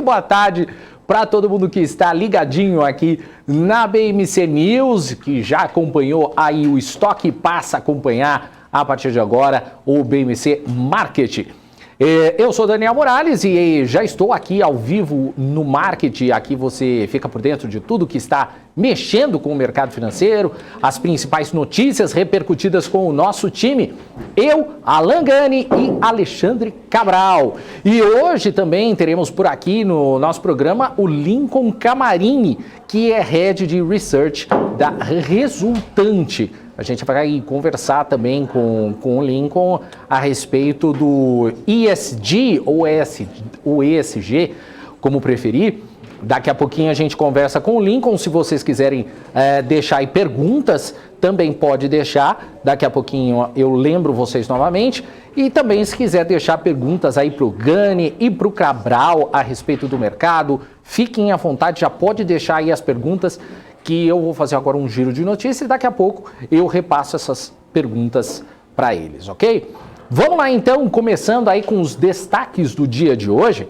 boa tarde para todo mundo que está ligadinho aqui na BMC News, que já acompanhou aí o estoque, passa a acompanhar a partir de agora o BMC Market. Eu sou Daniel Morales e já estou aqui ao vivo no Market. Aqui você fica por dentro de tudo que está mexendo com o mercado financeiro, as principais notícias repercutidas com o nosso time. Eu, Alan Gani e Alexandre Cabral. E hoje também teremos por aqui no nosso programa o Lincoln Camarini, que é Head de Research da Resultante. A gente vai conversar também com o Lincoln a respeito do ESG ou ESG, como preferir. Daqui a pouquinho a gente conversa com o Lincoln. Se vocês quiserem deixar aí perguntas, também pode deixar. Daqui a pouquinho eu lembro vocês novamente. E também se quiser deixar perguntas aí para o Gani e para o Cabral a respeito do mercado, fiquem à vontade, já pode deixar aí as perguntas, que eu vou fazer agora um giro de notícias e daqui a pouco eu repasso essas perguntas para eles, ok? Vamos lá então, começando aí com os destaques do dia de hoje.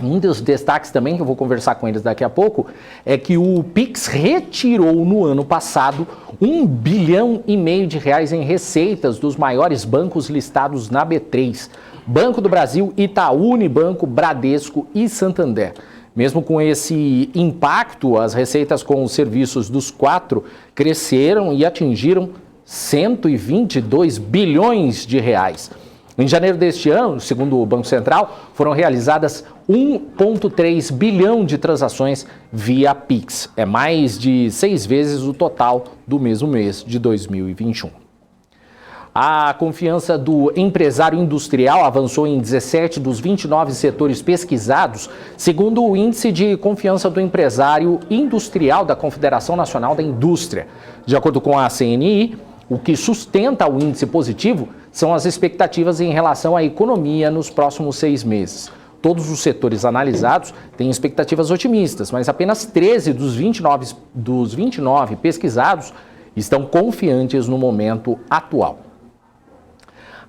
Um dos destaques também, que eu vou conversar com eles daqui a pouco, é que o Pix retirou no ano passado R$1,5 bilhão de reais em receitas dos maiores bancos listados na B3. Banco do Brasil, Itaú Unibanco, Bradesco e Santander. Mesmo com esse impacto, as receitas com os serviços dos quatro cresceram e atingiram 122 bilhões de reais. Em janeiro deste ano, segundo o Banco Central, foram realizadas 1,3 bilhão de transações via Pix. É mais de 6 vezes o total do mesmo mês de 2021. A confiança do empresário industrial avançou em 17 dos 29 setores pesquisados, segundo o Índice de Confiança do Empresário Industrial da Confederação Nacional da Indústria. De acordo com a CNI, o que sustenta o índice positivo são as expectativas em relação à economia nos próximos 6 meses. Todos os setores analisados têm expectativas otimistas, mas apenas 13 dos 29 pesquisados estão confiantes no momento atual.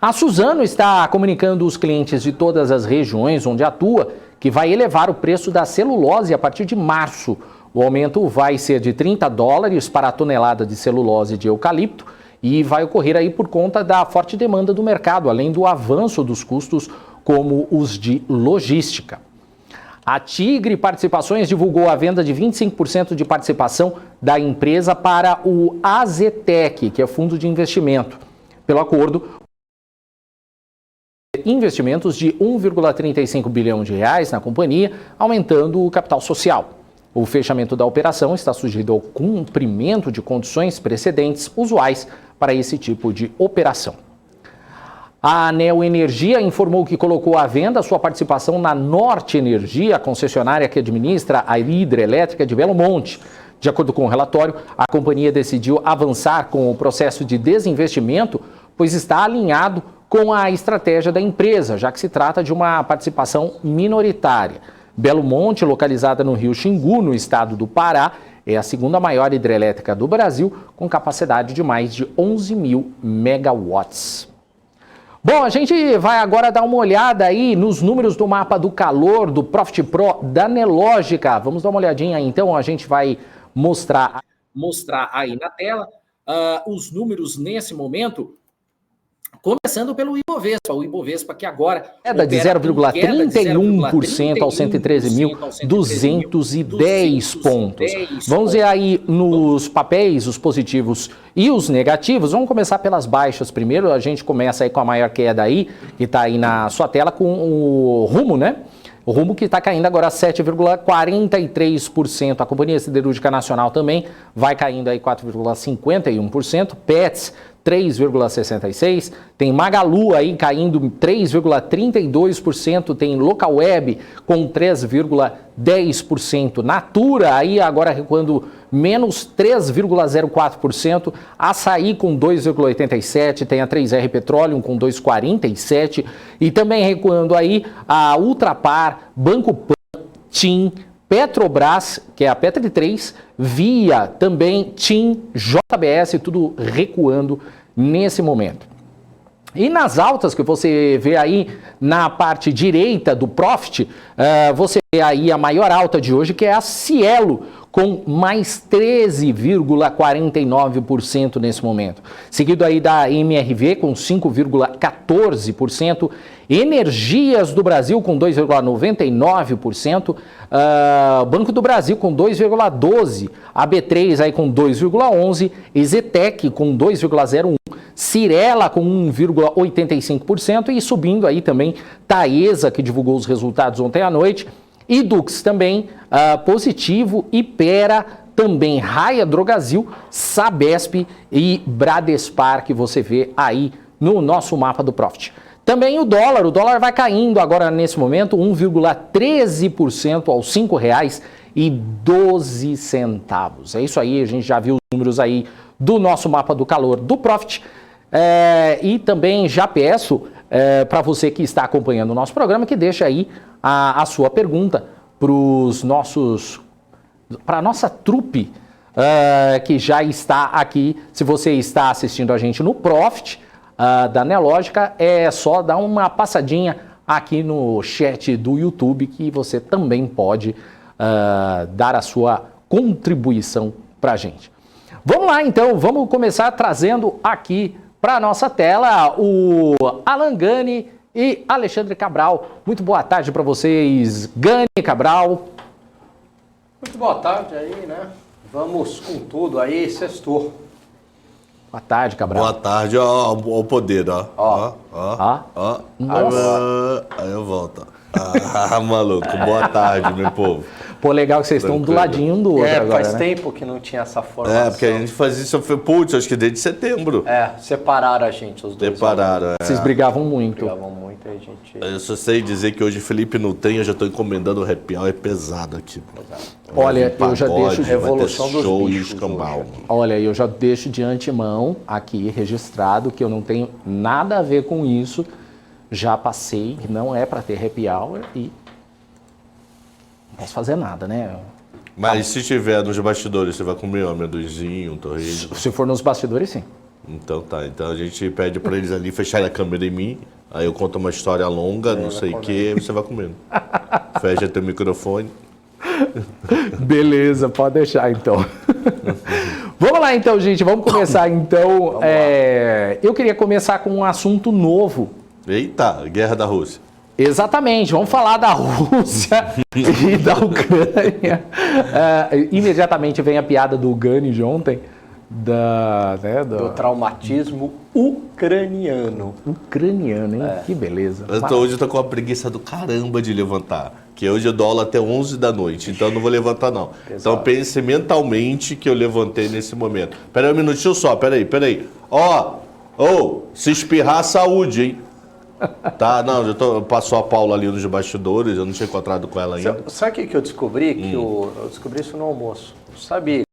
A Suzano está comunicando os clientes de todas as regiões onde atua que vai elevar o preço da celulose a partir de março. O aumento vai ser de $30 para a tonelada de celulose de eucalipto e vai ocorrer aí por conta da forte demanda do mercado, além do avanço dos custos como os de logística. A Tigre Participações divulgou a venda de 25% de participação da empresa para o Azetec, que é fundo de investimento. Pelo acordo, investimentos de 1,35 bilhão de reais na companhia, aumentando o capital social. O fechamento da operação está sujeito ao cumprimento de condições precedentes usuais para esse tipo de operação. A Neo Energia informou que colocou à venda sua participação na Norte Energia, a concessionária que administra a hidrelétrica de Belo Monte. De acordo com o relatório, a companhia decidiu avançar com o processo de desinvestimento, pois está alinhado com a estratégia da empresa, já que se trata de uma participação minoritária. Belo Monte, localizada no Rio Xingu, no estado do Pará, é a segunda maior hidrelétrica do Brasil, com capacidade de mais de 11 mil megawatts. Bom, a gente vai agora dar uma olhada aí nos números do mapa do calor do Profit Pro da Nelogica. Vamos dar uma olhadinha aí, então, a gente vai mostrar aí na tela os números nesse momento. Começando pelo Ibovespa, o Ibovespa que agora queda de 0,31% aos 113.210 pontos. Vamos ver aí nos papéis, os positivos e os negativos. Vamos começar pelas baixas primeiro. A gente começa aí com a maior queda aí, que está aí na sua tela, com o Rumo, né? O Rumo que está caindo agora 7,43%. A Companhia Siderúrgica Nacional também vai caindo aí 4,51%. Petz 3,66%, tem Magalu aí caindo 3,32%, tem Localweb com 3,10%, Natura aí agora recuando menos 3,04%, Açaí com 2,87%, tem a 3R Petroleum com 2,47% e também recuando aí a Ultrapar, Banco Pan, TIM, Petrobras, que é a Petri 3, Via, também TIM, JBS, tudo recuando nesse momento. E nas altas que você vê aí na parte direita do Profit, você vê aí a maior alta de hoje, que é a Cielo, com mais 13,49% nesse momento. Seguido aí da MRV com 5,14%, Energias do Brasil com 2,99%, Banco do Brasil com 2,12%, a B3 aí com 2,11%, Exetec com 2,01%, Cyrela com 1,85% e subindo aí também Taesa, que divulgou os resultados ontem à noite, Idux também positivo, Ipera também, Raia Drogasil, Sabesp e Bradespar, que você vê aí no nosso mapa do Profit. Também o dólar vai caindo agora nesse momento 1,13% aos R$ 5,12. É isso aí, a gente já viu os números aí do nosso mapa do calor do Profit. E também já peço para você que está acompanhando o nosso programa que deixe aí a sua pergunta para a nossa trupe que já está aqui. Se você está assistindo a gente no Profit da Neológica, é só dar uma passadinha aqui no chat do YouTube que você também pode dar a sua contribuição para a gente. Vamos lá então, vamos começar trazendo aqui para a nossa tela o Alan Gani e Alexandre Cabral. Muito boa tarde para vocês, Gani e Cabral. Muito boa tarde aí, né? Vamos com tudo aí, sextou. Boa tarde, Cabral. Boa tarde, ó o poder, ó. Nossa. Aí eu volto. Maluco, boa tarde, meu povo. Pô, legal que vocês estão do ladinho um do outro agora, faz né? tempo que não tinha essa formação. Porque a gente fazia isso, acho que desde setembro. Separaram a gente, os dois. Separaram, Vocês brigavam muito. Brigavam muito, aí a gente... Eu só sei dizer que hoje o Felipe não tem, eu já tô encomendando o happy hour, é pesado aqui. Olha, eu já deixo... Revolução dos show e bichos escambau. Olha, eu já deixo de antemão aqui registrado que eu não tenho nada a ver com isso. Já passei, que não é para ter happy hour e não posso fazer nada, né? Mas se tiver nos bastidores, você vai comer um amendoinzinho, um torresmo? Se for nos bastidores, sim. Então tá, então a gente pede pra eles ali fecharem a câmera em mim, aí eu conto uma história longa, não sei o que, você vai comendo. Fecha teu microfone. Beleza, pode deixar então. Vamos lá então, gente, vamos começar então. Eu queria começar com um assunto novo. Eita, guerra da Rússia. Exatamente, vamos falar da Rússia e da Ucrânia. Imediatamente vem a piada do Gani de ontem. Do traumatismo ucraniano. Ucraniano, hein? Que beleza. Hoje eu tô com uma preguiça do caramba de levantar. Que hoje eu dou aula até 11 da noite, então eu não vou levantar não. Exato. Então pense mentalmente que eu levantei nesse momento. Pera aí um minutinho só, peraí. Se espirrar, saúde, hein? Tá, não, passou a Paula ali nos bastidores, eu não tinha encontrado com ela ainda. Sabe o que eu descobri? Eu descobri isso no almoço. Sabe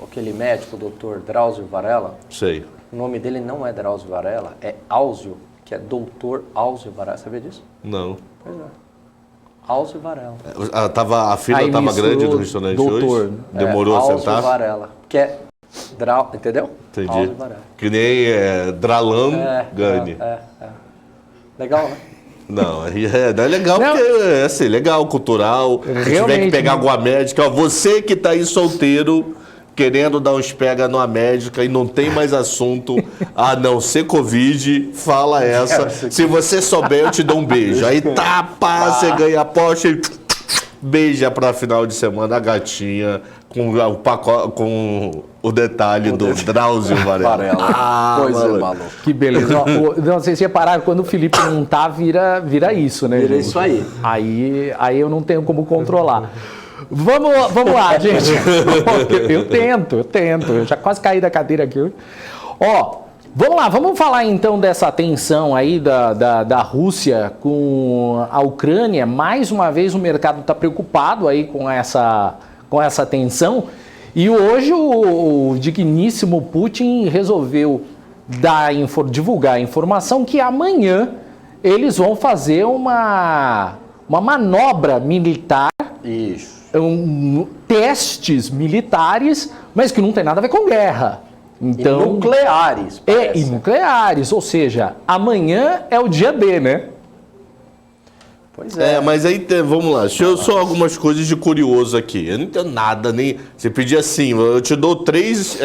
aquele médico, o doutor Drauzio Varela? Sei. O nome dele não é Drauzio Varela, é Áuzio, que é doutor Áuzio Varela. Sabia disso? Não. Pois é. Áuzio Varela. A fila estava grande no restaurante doutor. Hoje? Demorou a sentar? Áuzio Varela, que é entendeu? Entendi. Áuzio Varela. Que nem Dralan Gani. Legal, né? Não é legal não. Porque é assim, legal, cultural. Se tiver que pegar alguma médica, você que tá aí solteiro, querendo dar uns pega numa médica e não tem mais assunto a não ser Covid, fala essa. Se você souber, eu te dou um beijo. Aí você ganha a Porsche e beija pra final de semana a gatinha com o pacote, com o detalhe do Drauzio Varela. Coisa maluca. Que beleza. Não sei se repararam, quando o Felipe não tá, vira isso, né? Vira gente? isso aí. Aí eu não tenho como controlar. Vamos lá, gente. Eu tento. Eu já quase caí da cadeira aqui. Vamos lá, vamos falar então dessa tensão aí da Rússia com a Ucrânia. Mais uma vez o mercado está preocupado aí com essa tensão. E hoje o digníssimo Putin resolveu divulgar a informação que amanhã eles vão fazer uma manobra militar. Isso. Testes militares, mas que não tem nada a ver com guerra. Então, e nucleares. E nucleares, ou seja, amanhã é o dia D, né? Pois é. Mas aí, vamos lá, deixa eu só algumas coisas de curioso aqui. Eu não entendo nada, nem. Você pedir assim, eu te dou 3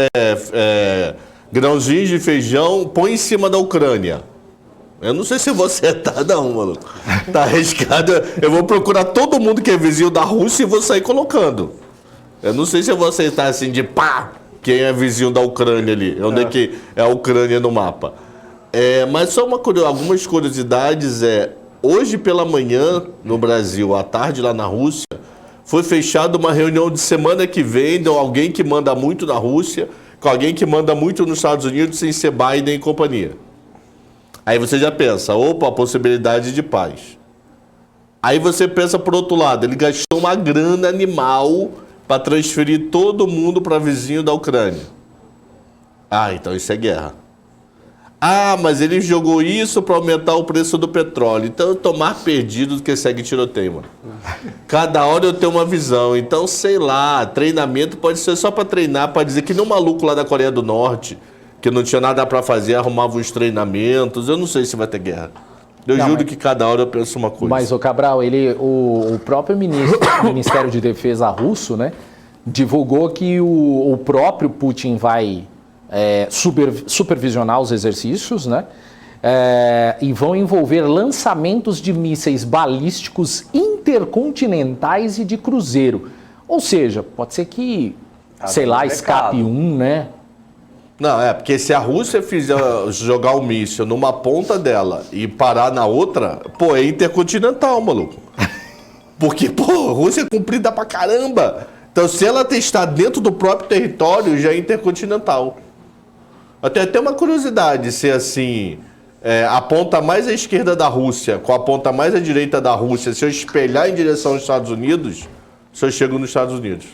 grãozinhos de feijão, põe em cima da Ucrânia. Eu não sei se você tá, não, mano. Tá arriscado. Eu vou procurar todo mundo que é vizinho da Rússia e vou sair colocando. Eu não sei se você tá assim de pá, quem é vizinho da Ucrânia ali. Onde é que é a Ucrânia no mapa? Mas só algumas curiosidades hoje pela manhã, no Brasil, à tarde lá na Rússia, foi fechada uma reunião de semana que vem de alguém que manda muito na Rússia, com alguém que manda muito nos Estados Unidos, sem ser Biden e companhia. Aí você já pensa, opa, a possibilidade de paz. Aí você pensa por outro lado, ele gastou uma grana animal para transferir todo mundo para vizinho da Ucrânia. Então isso é guerra. Mas ele jogou isso para aumentar o preço do petróleo. Então eu tô mais perdido do que segue tiroteio, mano. Cada hora eu tenho uma visão. Então, sei lá, treinamento pode ser só para treinar, para dizer que nem um maluco lá da Coreia do Norte, que não tinha nada para fazer, arrumava uns treinamentos. Eu não sei se vai ter guerra. Eu juro que cada hora eu penso uma coisa. Mas, Cabral, o próprio Ministério de Defesa russo, né, divulgou que o próprio Putin vai supervisionar os exercícios, né, e vão envolver lançamentos de mísseis balísticos intercontinentais e de cruzeiro. Ou seja, pode ser que, sei lá, escape um, né? Não, porque se a Rússia fizer jogar o míssil numa ponta dela e parar na outra, é intercontinental, maluco. Porque, a Rússia é comprida pra caramba. Então, se ela testar dentro do próprio território, já é intercontinental. Até uma curiosidade, se assim, a ponta mais à esquerda da Rússia com a ponta mais à direita da Rússia, se eu espelhar em direção aos Estados Unidos, se eu chego nos Estados Unidos.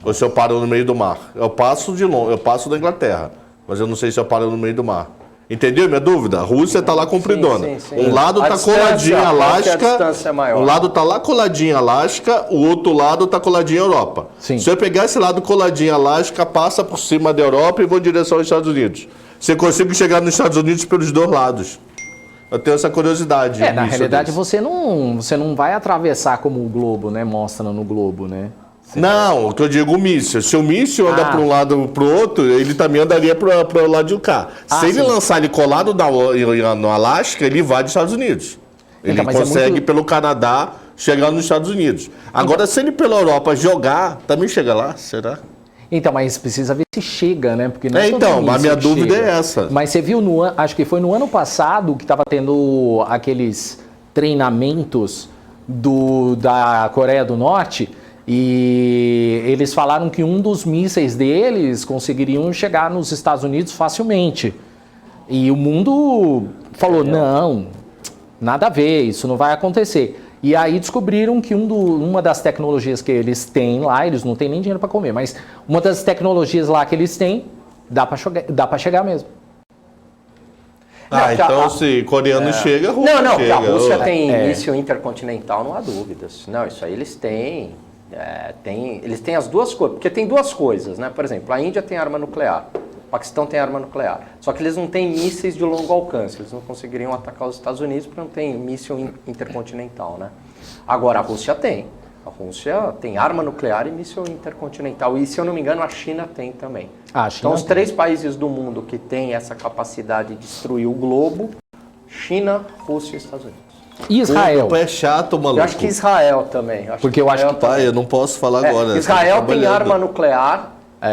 Ou se eu paro no meio do mar. Eu passo de longe, eu passo da Inglaterra, mas eu não sei se eu paro no meio do mar. Entendeu minha dúvida? A Rússia está lá compridona. Sim. Um lado está coladinho a Alasca, um lado está lá coladinho a Alasca, o outro lado está coladinho a Europa. Sim. Se eu pegar esse lado coladinho a Alasca, passa por cima da Europa e vou em direção aos Estados Unidos. Você consegue chegar nos Estados Unidos pelos dois lados. Eu tenho essa curiosidade. Na realidade, você não vai atravessar como o globo, né? Mostra no globo, né? Não, o que eu digo, o míssil. Se o míssil anda para um lado ou para o outro, ele também andaria para o lado de cá. Se ele lançar ele colado no Alasca, ele vai dos Estados Unidos. Ele consegue, pelo Canadá, chegar nos Estados Unidos. Agora, se ele pela Europa jogar, também chega lá, será? Então, mas precisa ver se chega, né? Porque não a minha dúvida é essa. Mas você viu, acho que foi no ano passado que estava tendo aqueles treinamentos da Coreia do Norte. E eles falaram que um dos mísseis deles conseguiriam chegar nos Estados Unidos facilmente. E o mundo falou, não, nada a ver, isso não vai acontecer. E aí descobriram que uma das tecnologias que eles têm lá, eles não têm nem dinheiro para comer, mas uma das tecnologias lá que eles têm, dá para chegar mesmo. Então se coreano chega, a Rússia chega. Não, que a Rússia tem míssil intercontinental, não há dúvidas. Não, isso aí eles têm... eles têm as duas coisas, porque tem duas coisas, né? Por exemplo, a Índia tem arma nuclear, o Paquistão tem arma nuclear, só que eles não têm mísseis de longo alcance, eles não conseguiriam atacar os Estados Unidos porque não tem míssil intercontinental, né? Agora a Rússia tem arma nuclear e míssil intercontinental, e se eu não me engano a China tem também. Então os 3 países do mundo que têm essa capacidade de destruir o globo, China, Rússia e Estados Unidos. E Israel? É chato, maluco. Eu acho que Israel também. Porque eu acho que... eu não posso falar agora. Israel tem arma nuclear,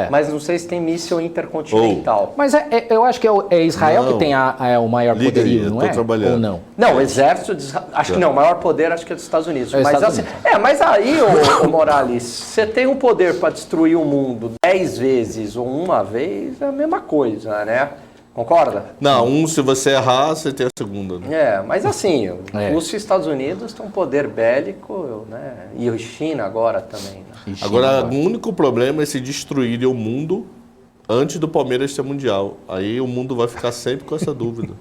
mas não sei se tem míssil intercontinental. Mas eu acho que é Israel que tem o maior poderio, não é? Ou não? Não, o exército... Acho que não, o maior poder acho que é dos Estados Unidos. Mas aí, ô Morales, você tem um poder para destruir o mundo 10 vezes ou uma vez, é a mesma coisa, né? Concorda? Não, se você errar, você tem a segunda. Né? Mas assim, Rússia e Estados Unidos têm um poder bélico, né? E a China agora também. Né? Agora, o único problema é se destruírem o mundo antes do Palmeiras ser mundial. Aí o mundo vai ficar sempre com essa dúvida.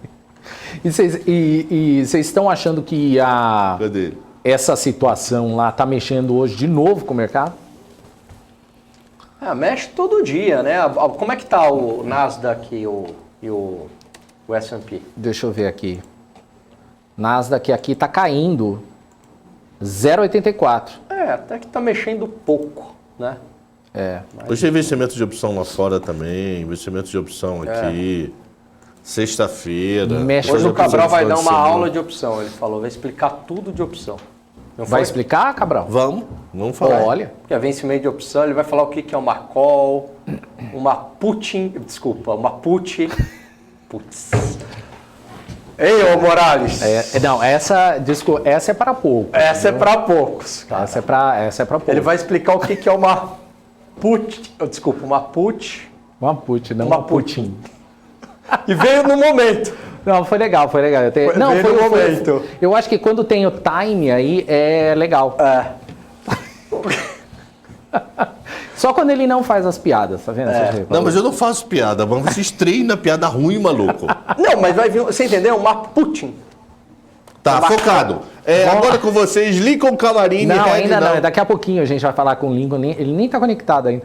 E vocês estão achando que essa situação lá está mexendo hoje de novo com o mercado? Mexe todo dia, né? Como é que tá o Nasdaq e o S&P? Deixa eu ver aqui. Nasdaq aqui está caindo 0,84. Até que tá mexendo pouco, né? Hoje é investimento de opção lá fora também, investimento de opção aqui. Sexta-feira. Hoje o Cabral vai dar uma aula de opção, ele falou, vai explicar tudo de opção. Vai explicar, Cabral? Vamos falar. Olha. Porque é vencimento de opção, ele vai falar o que é uma call, uma put. Putz. Ei, ô Morales. Não, essa é para poucos. Essa é para poucos. Cara. Essa é para poucos. Ele vai explicar o que é uma put. Desculpa, uma put. Uma put, não uma Putin. E veio no momento. Não, foi legal. Veio no momento. Eu acho que quando tem o time aí é legal. Só quando ele não faz as piadas, tá vendo? Não, mas eu não faço piada. Vamos vocês treinam piada ruim, maluco. Não, mas vai vir, você entendeu? Uma Putin. Tá, focado. Agora com vocês, Lincoln Camarini. Não, ainda não. Daqui a pouquinho a gente vai falar com o Lincoln. Ele nem tá conectado ainda.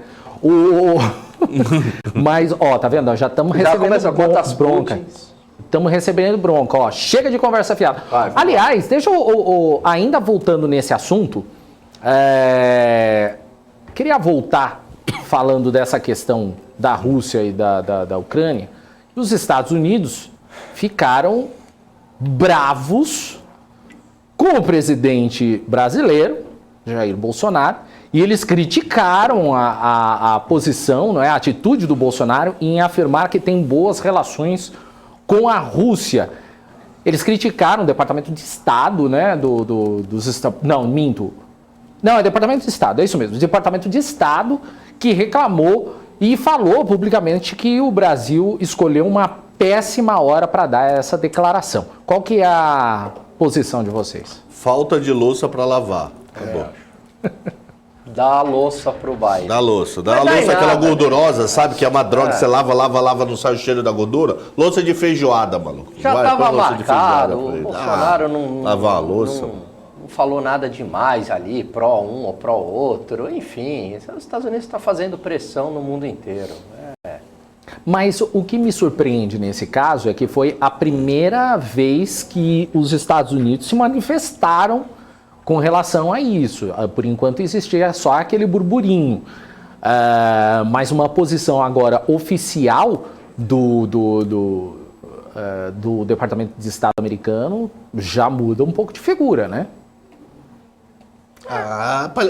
Mas, ó, tá vendo? Já estamos recebendo bronca. Estamos recebendo bronca, ó. Chega de conversa fiada. Aliás, deixa eu ainda voltando nesse assunto, queria voltar falando dessa questão da Rússia e da Ucrânia. Os Estados Unidos ficaram bravos com o presidente brasileiro, Jair Bolsonaro, e eles criticaram a posição, não é, a atitude do Bolsonaro em afirmar que tem boas relações com a Rússia. Eles criticaram o Departamento de Estado, né, dos Estados... Não, minto. Não, é Departamento de Estado, é isso mesmo. O Departamento de Estado que reclamou e falou publicamente que o Brasil escolheu uma péssima hora para dar essa declaração. Qual que é a posição de vocês? Falta de louça para lavar. Acabou. Dá a louça pro baile. Dá a louça. Aquela gordurosa, sabe? Que é uma droga que você lava, não sai o cheiro da gordura. Louça de feijoada, maluco. Já estava marcado. O Bolsonaro não... Lavar a louça. Não falou nada demais ali, pró um ou pró outro. Enfim, os Estados Unidos estão fazendo pressão no mundo inteiro. Mas o que me surpreende nesse caso é que foi a primeira vez que os Estados Unidos se manifestaram com relação a isso. Por enquanto existia só aquele burburinho. Mas uma posição agora oficial do Departamento de Estado americano já muda um pouco de figura, né?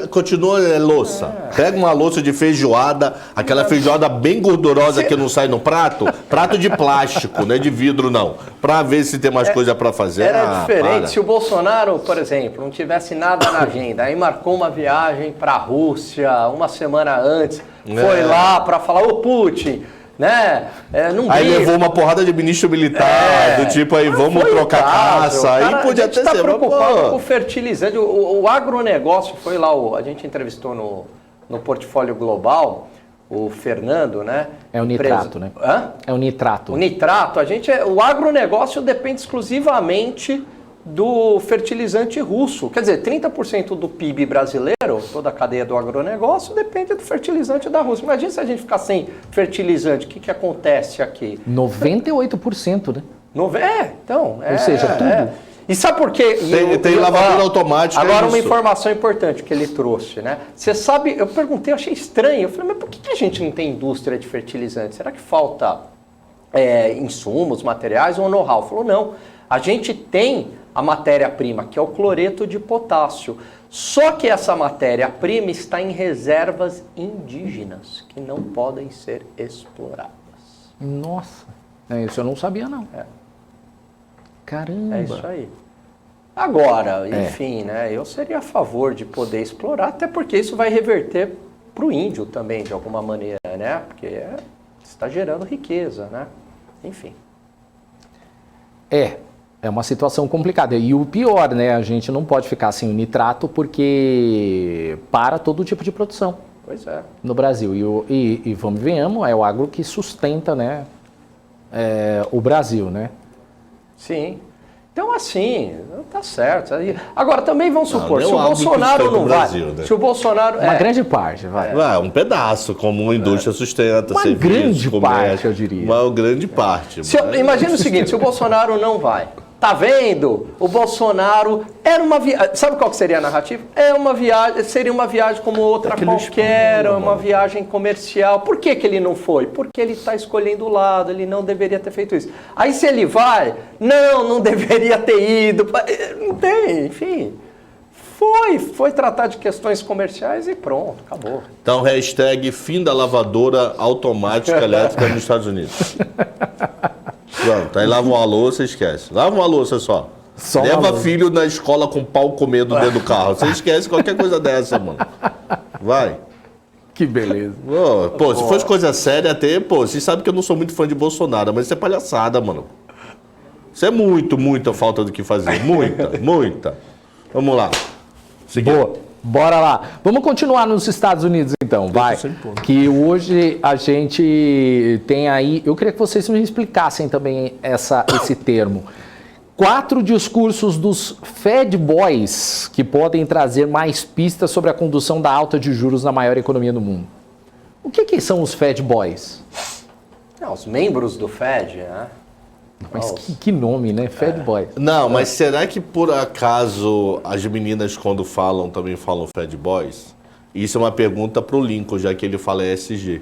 Continua louça. Pega uma louça de feijoada, aquela feijoada bem gordurosa que não sai no prato de plástico, não é de vidro não, pra ver se tem mais coisa pra fazer. Era diferente, se o Bolsonaro, por exemplo, não tivesse nada na agenda, aí marcou uma viagem pra Rússia uma semana antes, foi lá pra falar, ô Putin, né? Aí levou uma porrada de ministro militar, do tipo aí, vamos trocar caça. Aí podia ter sido preocupado com o fertilizante. O agronegócio foi lá, a gente entrevistou no Portfólio Global, o Fernando, né? É o nitrato, né? É o nitrato. O nitrato, o agronegócio depende exclusivamente do fertilizante russo. Quer dizer, 30% do PIB brasileiro, toda a cadeia do agronegócio, depende do fertilizante da Rússia. Imagina se a gente ficar sem fertilizante, o que acontece aqui? 98%, né? Então... Ou seja, tudo. E sabe por quê? Tem lavadora automática. Agora uma informação importante que ele trouxe, né? Você sabe, eu perguntei, eu achei estranho. Eu falei, mas por que a gente não tem indústria de fertilizante? Será que falta insumos, materiais ou know-how? Falou, não. A gente tem a matéria-prima, que é o cloreto de potássio. Só que essa matéria-prima está em reservas indígenas, que não podem ser exploradas. Nossa, isso eu não sabia não. Caramba. É isso aí. Agora, enfim, né, eu seria a favor de poder explorar, até porque isso vai reverter para o índio também, de alguma maneira, né? Porque está gerando riqueza, né? Enfim. É uma situação complicada. E o pior, né? A gente não pode ficar sem o nitrato porque para todo tipo de produção. Pois é. No Brasil. E vamos ver, é o agro que sustenta, né? O Brasil, né? Sim. Então, assim, tá certo. Agora, também vamos supor, não se o é algo Bolsonaro que não vai... Brasil, né? Se o Bolsonaro... Uma grande parte, vai. Um pedaço, como uma indústria sustenta. Uma serviços, grande comércio, parte, eu diria. Uma grande parte. Imagina o seguinte, se o Bolsonaro não vai... Tá vendo? O Bolsonaro era uma viagem... Sabe qual que seria a narrativa? Seria uma viagem como outra qualquer, uma viagem comercial. Por que que ele não foi? Porque ele está escolhendo o lado, ele não deveria ter feito isso. Aí se ele vai, não deveria ter ido. Não tem, enfim. Foi tratar de questões comerciais e pronto, acabou. Então, hashtag fim da lavadora automática elétrica nos Estados Unidos. Pronto, aí lava uma louça, esquece. Lava uma louça só. Leva filho na escola com pau comendo dentro do carro. Você esquece qualquer coisa dessa, mano. Vai. Que beleza. Pô, se fosse coisa séria até, vocês sabem que eu não sou muito fã de Bolsonaro, mas isso é palhaçada, mano. Isso é muita falta do que fazer. Muita. Vamos lá. Boa. Bora lá. Vamos continuar nos Estados Unidos, então. Vai. Que hoje a gente tem aí... Eu queria que vocês me explicassem também esse termo. 4 discursos dos Fed Boys que podem trazer mais pistas sobre a condução da alta de juros na maior economia do mundo. O que são os Fed Boys? Os membros do Fed, né? Mas que nome, né? Fed Boy. Não, mas será que por acaso as meninas quando falam também falam Fed Boys? Isso é uma pergunta pro Lincoln, já que ele fala ESG.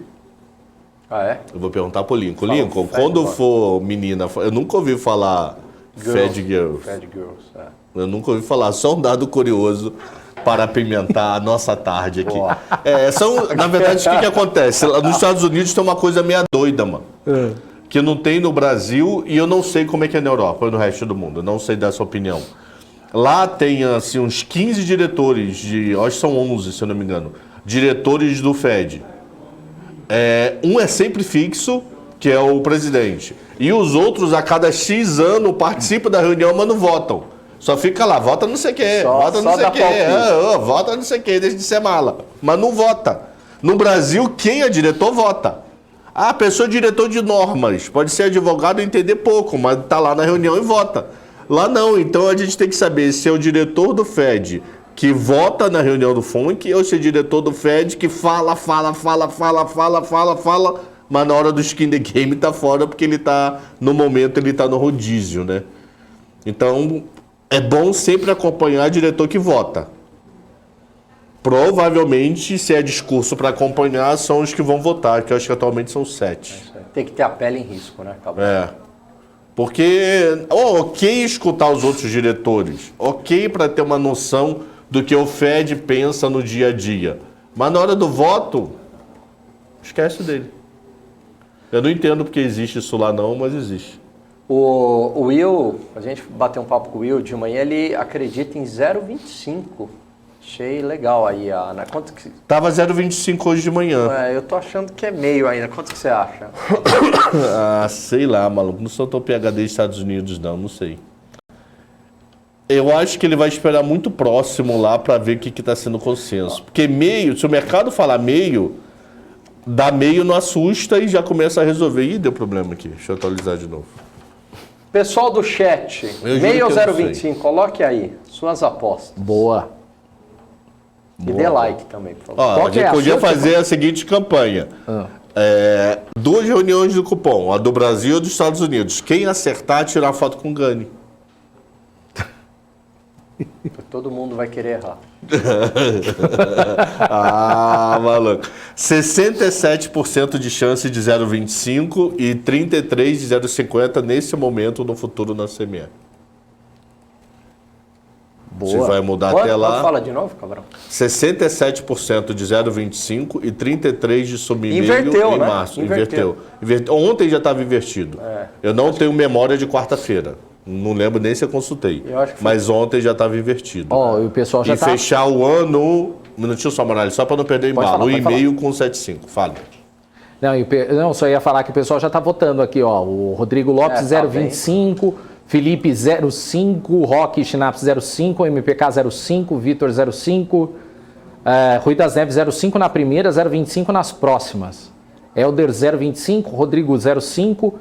Ah, é? Eu vou perguntar pro Lincoln. Lincoln, quando for menina, eu nunca ouvi falar Fed Girls. Fed Girls, Eu nunca ouvi falar, só um dado curioso para apimentar a nossa tarde aqui. Na verdade, o que acontece? Nos Estados Unidos tem uma coisa meio doida, mano. Que não tem no Brasil e eu não sei como é que é na Europa ou no resto do mundo. Eu não sei dessa opinião. Lá tem assim, uns 15 diretores, acho que são 11, se eu não me engano, diretores do Fed. Um é sempre fixo, que é o presidente. E os outros, a cada X anos, participam da reunião, mas não votam. Só fica lá, vota não sei o quê, vota não sei o quê, vota não sei o quê, deixa de ser mala. Mas não vota. No Brasil, quem é diretor, vota. A pessoa é diretor de normas, pode ser advogado e entender pouco, mas está lá na reunião e vota. Lá não, então a gente tem que saber se é o diretor do Fed que vota na reunião do FONC ou se é o diretor do Fed que fala, mas na hora do skin the game tá fora porque ele tá, no momento, ele tá no rodízio, né? Então, é bom sempre acompanhar o diretor que vota. Provavelmente, se é discurso para acompanhar, são os que vão votar, que eu acho que atualmente são 7. Tem que ter a pele em risco, né? Porque, ok escutar os outros diretores, ok para ter uma noção do que o Fed pensa no dia a dia, mas na hora do voto, esquece dele. Eu não entendo porque existe isso lá não, mas existe. O Will, a gente bateu um papo com o Will de manhã, ele acredita em 0,25. Achei legal aí, Ana. Quanto que... Tava 0,25 hoje de manhã. Eu tô achando que é meio ainda. Quanto que você acha? Sei lá, maluco. Não sou tão PhD dos Estados Unidos, não sei. Eu acho que ele vai esperar muito próximo lá para ver o que tá sendo consenso. Porque meio, se o mercado falar meio, dá meio, não assusta e já começa a resolver. Ih, deu problema aqui. Deixa eu atualizar de novo. Pessoal do chat, meio ou 0,25, coloque aí suas apostas. Boa. E dê like também, por favor. A gente podia fazer a seguinte campanha. 2 reuniões do cupom, a do Brasil e a dos Estados Unidos. Quem acertar, tirar foto com o Gani. Todo mundo vai querer errar. Maluco. 67% de chance de 0,25 e 33% de 0,50 nesse momento no futuro na CME. Boa. Se vai mudar até lá. Fala de novo, Cabrão. 67% de 0,25 e 33% de submilho Inverteu, em março. Inverteu. Ontem já estava invertido. Eu não tenho memória de quarta-feira. Não lembro nem se eu consultei. Mas ontem já estava invertido. O pessoal já fechar o ano... Um minutinho só, Morales, só para não perder embalo. 1,5 com 7,5. Fala. Não, só ia falar que o pessoal já está votando aqui, ó. O Rodrigo Lopes, 0,25. Felipe, 0,5. Roque Schnaps, 0,5. MPK, 0,5. Vitor, 0,5. Rui das Neves, 0,5 na primeira, 0,25 nas próximas. Helder, 0,25. Rodrigo, 0,5.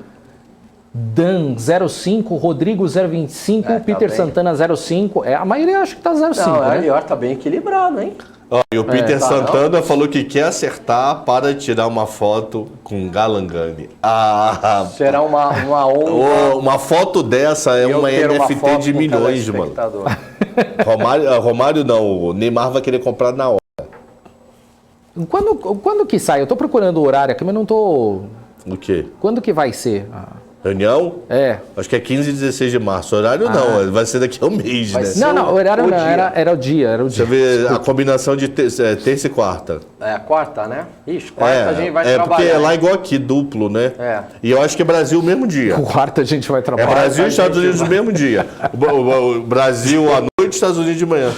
Dan 05, Rodrigo 025, Peter bem. Santana 05. A maioria acho que tá 05, Não, né? a Lior tá bem equilibrado, hein? Ó, e o Peter Tá, Santana falou que quer acertar para tirar uma foto com Galangani. Será uma honra Uma foto dessa é eu uma ter NFT foto de com milhões, mano. telespectador. Romário não, o Neymar vai querer comprar na hora. Quando que sai? Eu tô procurando o horário aqui, mas não tô... O quê? Quando que vai ser? Reunião? Acho que é 15 e 16 de março. Horário não, vai ser daqui a um mês, Vai né? ser Não, o horário o não, dia. era o dia. Deixa eu ver a combinação de terça e quarta. Quarta, né? Ixi, quarta a gente vai trabalhar. Porque é lá igual aqui, duplo, né? E eu acho que é Brasil o mesmo dia. Quarta a gente vai É trabalhar. Brasil e Estados Unidos no mesmo dia. O Brasil à noite, Estados Unidos de manhã.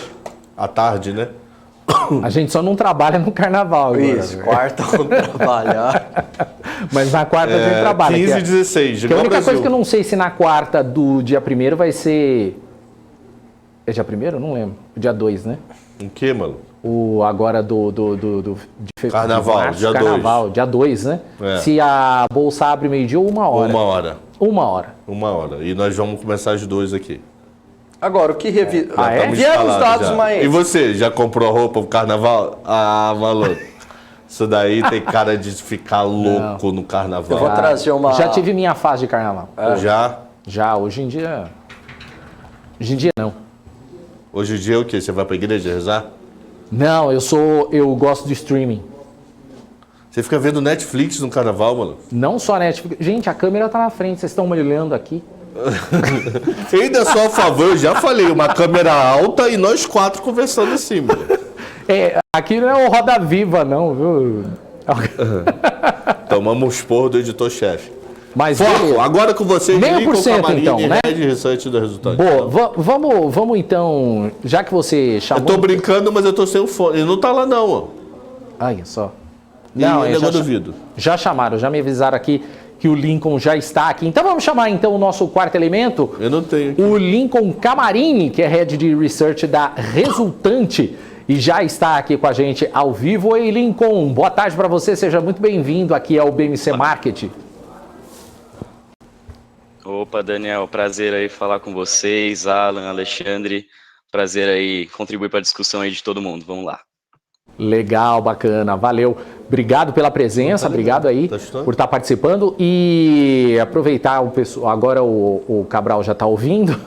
À tarde, né? A gente só não trabalha no carnaval agora. Isso, quarta vamos trabalhar. Mas na quarta a gente trabalha. 15 que e 16, que a igual única Brasil. coisa que eu não sei se na quarta do dia 1º vai ser... É dia 1º? Não lembro. Dia 2, né? O quê, mano? O agora Carnaval, de março, dia Carnaval, dia 2, né? É. Se a bolsa abre meio-dia ou 1 hora. 1 hora. 1 hora. 1 hora. E nós vamos começar às 2 aqui. Agora, o que revisa... Ah, é? Estamos Vieram os escalados dados já. mais... E você, já comprou roupa pro carnaval? Ah, maluco. Isso daí tem cara de ficar louco no carnaval. Eu vou trazer uma... Já tive minha fase de carnaval. Já? Hoje em dia... Hoje em dia não. Hoje em dia é o quê? Você vai pra igreja rezar? Não, eu gosto de streaming. Você fica vendo Netflix no carnaval, mano? Não só Netflix. Gente, a câmera tá na frente, vocês estão me olhando aqui. Eu ainda sou a favor, eu já falei, uma câmera alta e nós 4 conversando assim, mano. Aqui não é o Roda Viva, não, viu? Tomamos esporro do editor-chefe. Mas Foco, agora com vocês, meio por cento, Camarini, então, né? Red, restante do resultado. Boa, vamos então, já que você chamou... Eu tô brincando, mas eu tô sem o fone. Ele não tá lá não, ó. Aí, só. Não, eu eu já, duvido. já chamaram, já me avisaram aqui que o Lincoln já está aqui. Então vamos chamar então o nosso quarto elemento. Eu não tenho aqui. O Lincoln Camarini, que é Head de Research da Resultante. E já está aqui com a gente ao vivo. Oi, Lincoln, boa tarde para você. Seja muito bem-vindo aqui ao BMC Market. Opa, Daniel, prazer aí falar com vocês, Alan, Alexandre, prazer aí contribuir para a discussão aí de todo mundo, vamos lá. Legal, bacana, valeu. Obrigado pela presença, obrigado aí por estar participando e aproveitar o pessoal, agora o Cabral já está ouvindo.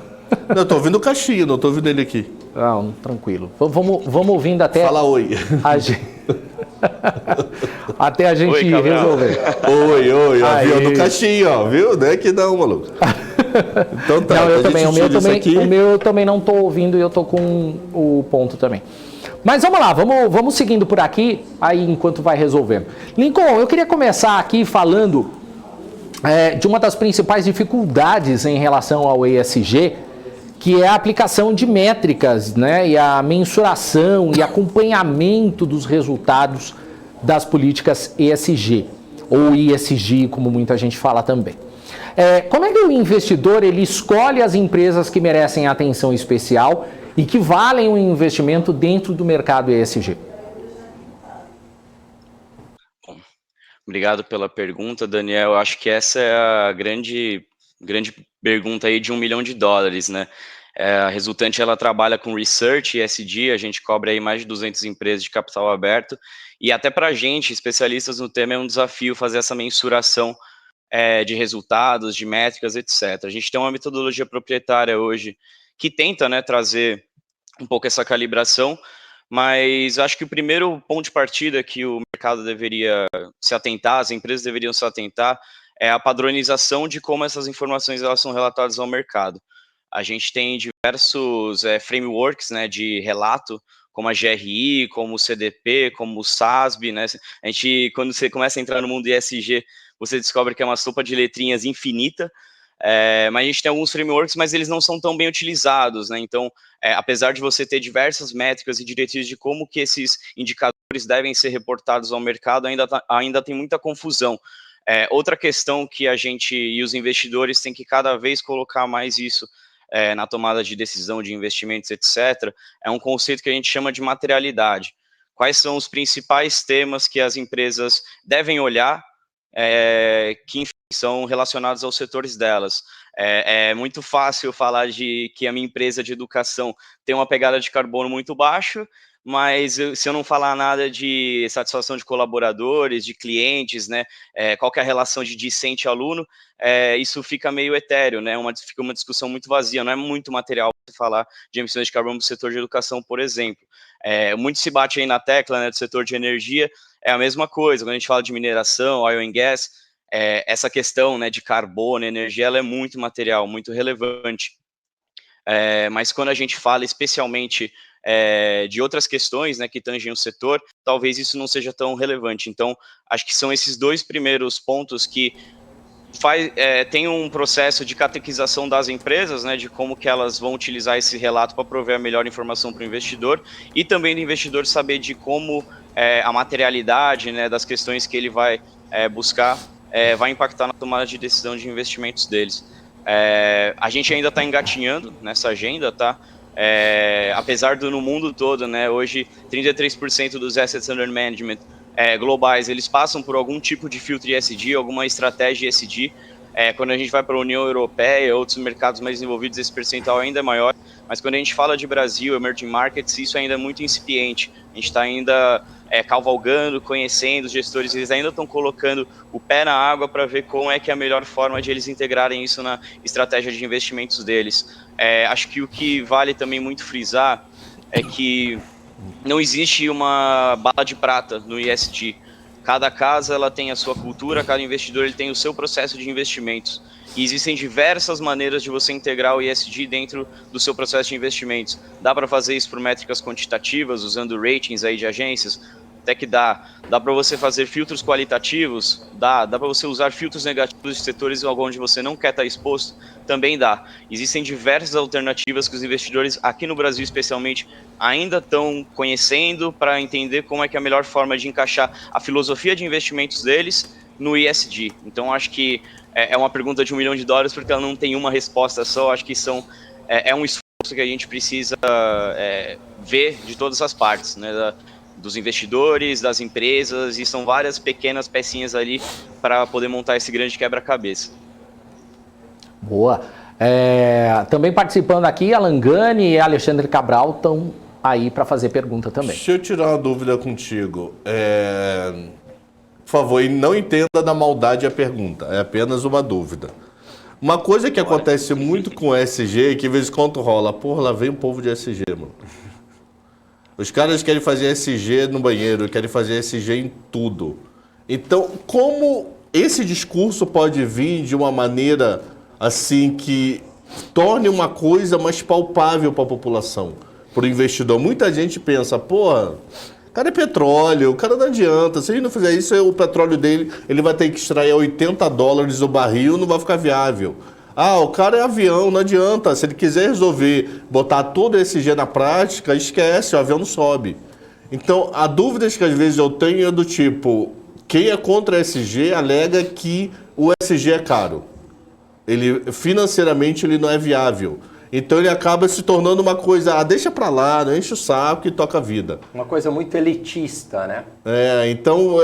Não, eu tô ouvindo o Caixinha, não tô ouvindo ele aqui. Não, tranquilo. Vamos ouvindo até... Fala oi. Até a gente Oi, resolver. Oi, Aí. avião do Caixinha, ó, viu? Não é que não, maluco. Então tá, Não, eu a também, gente tira isso aqui. o meu eu também não estou ouvindo e eu estou com o ponto também. Mas vamos lá, vamos seguindo por aqui, aí enquanto vai resolvendo. Lincoln, eu queria começar aqui falando de uma das principais dificuldades em relação ao ESG, que é a aplicação de métricas, né, e a mensuração e acompanhamento dos resultados das políticas ESG, ou ISG, como muita gente fala também. Como é que o investidor ele escolhe as empresas que merecem atenção especial e que valem um investimento dentro do mercado ESG? Bom, obrigado pela pergunta, Daniel. Eu acho que essa é a grande pergunta aí de $1 milhão, né? A Resultante, ela trabalha com Research e ESG, a gente cobre aí mais de 200 empresas de capital aberto, e até para a gente, especialistas no tema, é um desafio fazer essa mensuração de resultados, de métricas, etc. A gente tem uma metodologia proprietária hoje que tenta, né, trazer um pouco essa calibração, mas acho que o primeiro ponto de partida que o mercado deveria se atentar, as empresas deveriam se atentar, é a padronização de como essas informações elas são relatadas ao mercado. A gente tem diversos frameworks, né, de relato, como a GRI, como o CDP, como o SASB, né? A gente, quando você começa a entrar no mundo ESG, você descobre que é uma sopa de letrinhas infinita, mas a gente tem alguns frameworks, mas eles não são tão bem utilizados, né? Então, apesar de você ter diversas métricas e diretrizes de como que esses indicadores devem ser reportados ao mercado, ainda tem muita confusão. Outra questão que a gente e os investidores têm que cada vez colocar mais isso na tomada de decisão de investimentos, etc., é um conceito que a gente chama de materialidade. Quais são os principais temas que as empresas devem olhar, que são relacionados aos setores delas. É muito fácil falar de que a minha empresa de educação tem uma pegada de carbono muito baixa, mas se eu não falar nada de satisfação de colaboradores, de clientes, né, qual que é a relação de discente-aluno, isso fica meio etéreo, né, fica uma discussão muito vazia, não é muito material para falar de emissões de carbono do setor de educação, por exemplo. Muito se bate aí na tecla, né, do setor de energia, é a mesma coisa, quando a gente fala de mineração, oil and gas, essa questão, né, de carbono, energia, ela é muito material, muito relevante. Mas quando a gente fala especialmente de outras questões, né, que tangem o setor, talvez isso não seja tão relevante. Então, acho que são esses dois primeiros pontos que tem um processo de catequização das empresas, né, de como que elas vão utilizar esse relato para prover a melhor informação para o investidor, e também do investidor saber de como a materialidade, né, das questões que ele vai buscar vai impactar na tomada de decisão de investimentos deles. A gente ainda está engatinhando nessa agenda, tá? Apesar do no mundo todo, né, hoje 33% dos assets under management globais, eles passam por algum tipo de filtro ESG, alguma estratégia ESG. Quando a gente vai para a União Europeia, outros mercados mais desenvolvidos, esse percentual ainda é maior. Mas quando a gente fala de Brasil, emerging markets, isso ainda é muito incipiente. A gente está ainda cavalgando, conhecendo, os gestores, eles ainda estão colocando o pé na água para ver como é que é a melhor forma de eles integrarem isso na estratégia de investimentos deles. Acho que o que vale também muito frisar é que não existe uma bala de prata no ESG. Cada casa ela tem a sua cultura, cada investidor ele tem o seu processo de investimentos. E existem diversas maneiras de você integrar o ESG dentro do seu processo de investimentos. Dá para fazer isso por métricas quantitativas, usando ratings aí de agências, até que dá para você fazer filtros qualitativos, dá para você usar filtros negativos de setores onde você não quer estar exposto, também dá. Existem diversas alternativas que os investidores, aqui no Brasil especialmente, ainda estão conhecendo para entender como é que é a melhor forma de encaixar a filosofia de investimentos deles no ESG. Então, acho que é uma pergunta de $1 milhão, porque ela não tem uma resposta só, acho que é um esforço que a gente precisa ver de todas as partes, né, dos investidores, das empresas, e são várias pequenas pecinhas ali para poder montar esse grande quebra-cabeça. Boa. Também participando aqui, Alan Gani e Alexandre Cabral estão aí para fazer pergunta também. Deixa eu tirar uma dúvida contigo. Por favor, e não entenda na maldade a pergunta, é apenas uma dúvida. Uma coisa que acontece muito com o ESG é que, de vez em quando rola, porra, lá vem o povo de ESG, mano. Os caras querem fazer ESG no banheiro, querem fazer ESG em tudo. Então, como esse discurso pode vir de uma maneira assim que torne uma coisa mais palpável para a população, para o investidor? Muita gente pensa, porra, o cara é petróleo, o cara não adianta, se ele não fizer isso, o petróleo dele, ele vai ter que extrair $80 o barril, não vai ficar viável. O cara é avião, não adianta. Se ele quiser resolver botar todo esse ESG na prática, esquece, o avião não sobe. Então, a dúvida que às vezes eu tenho é do tipo, quem é contra ESG alega que o ESG é caro. Financeiramente ele não é viável. Então ele acaba se tornando uma coisa, deixa pra lá, não enche o saco e toca a vida. Uma coisa muito elitista, né? Então,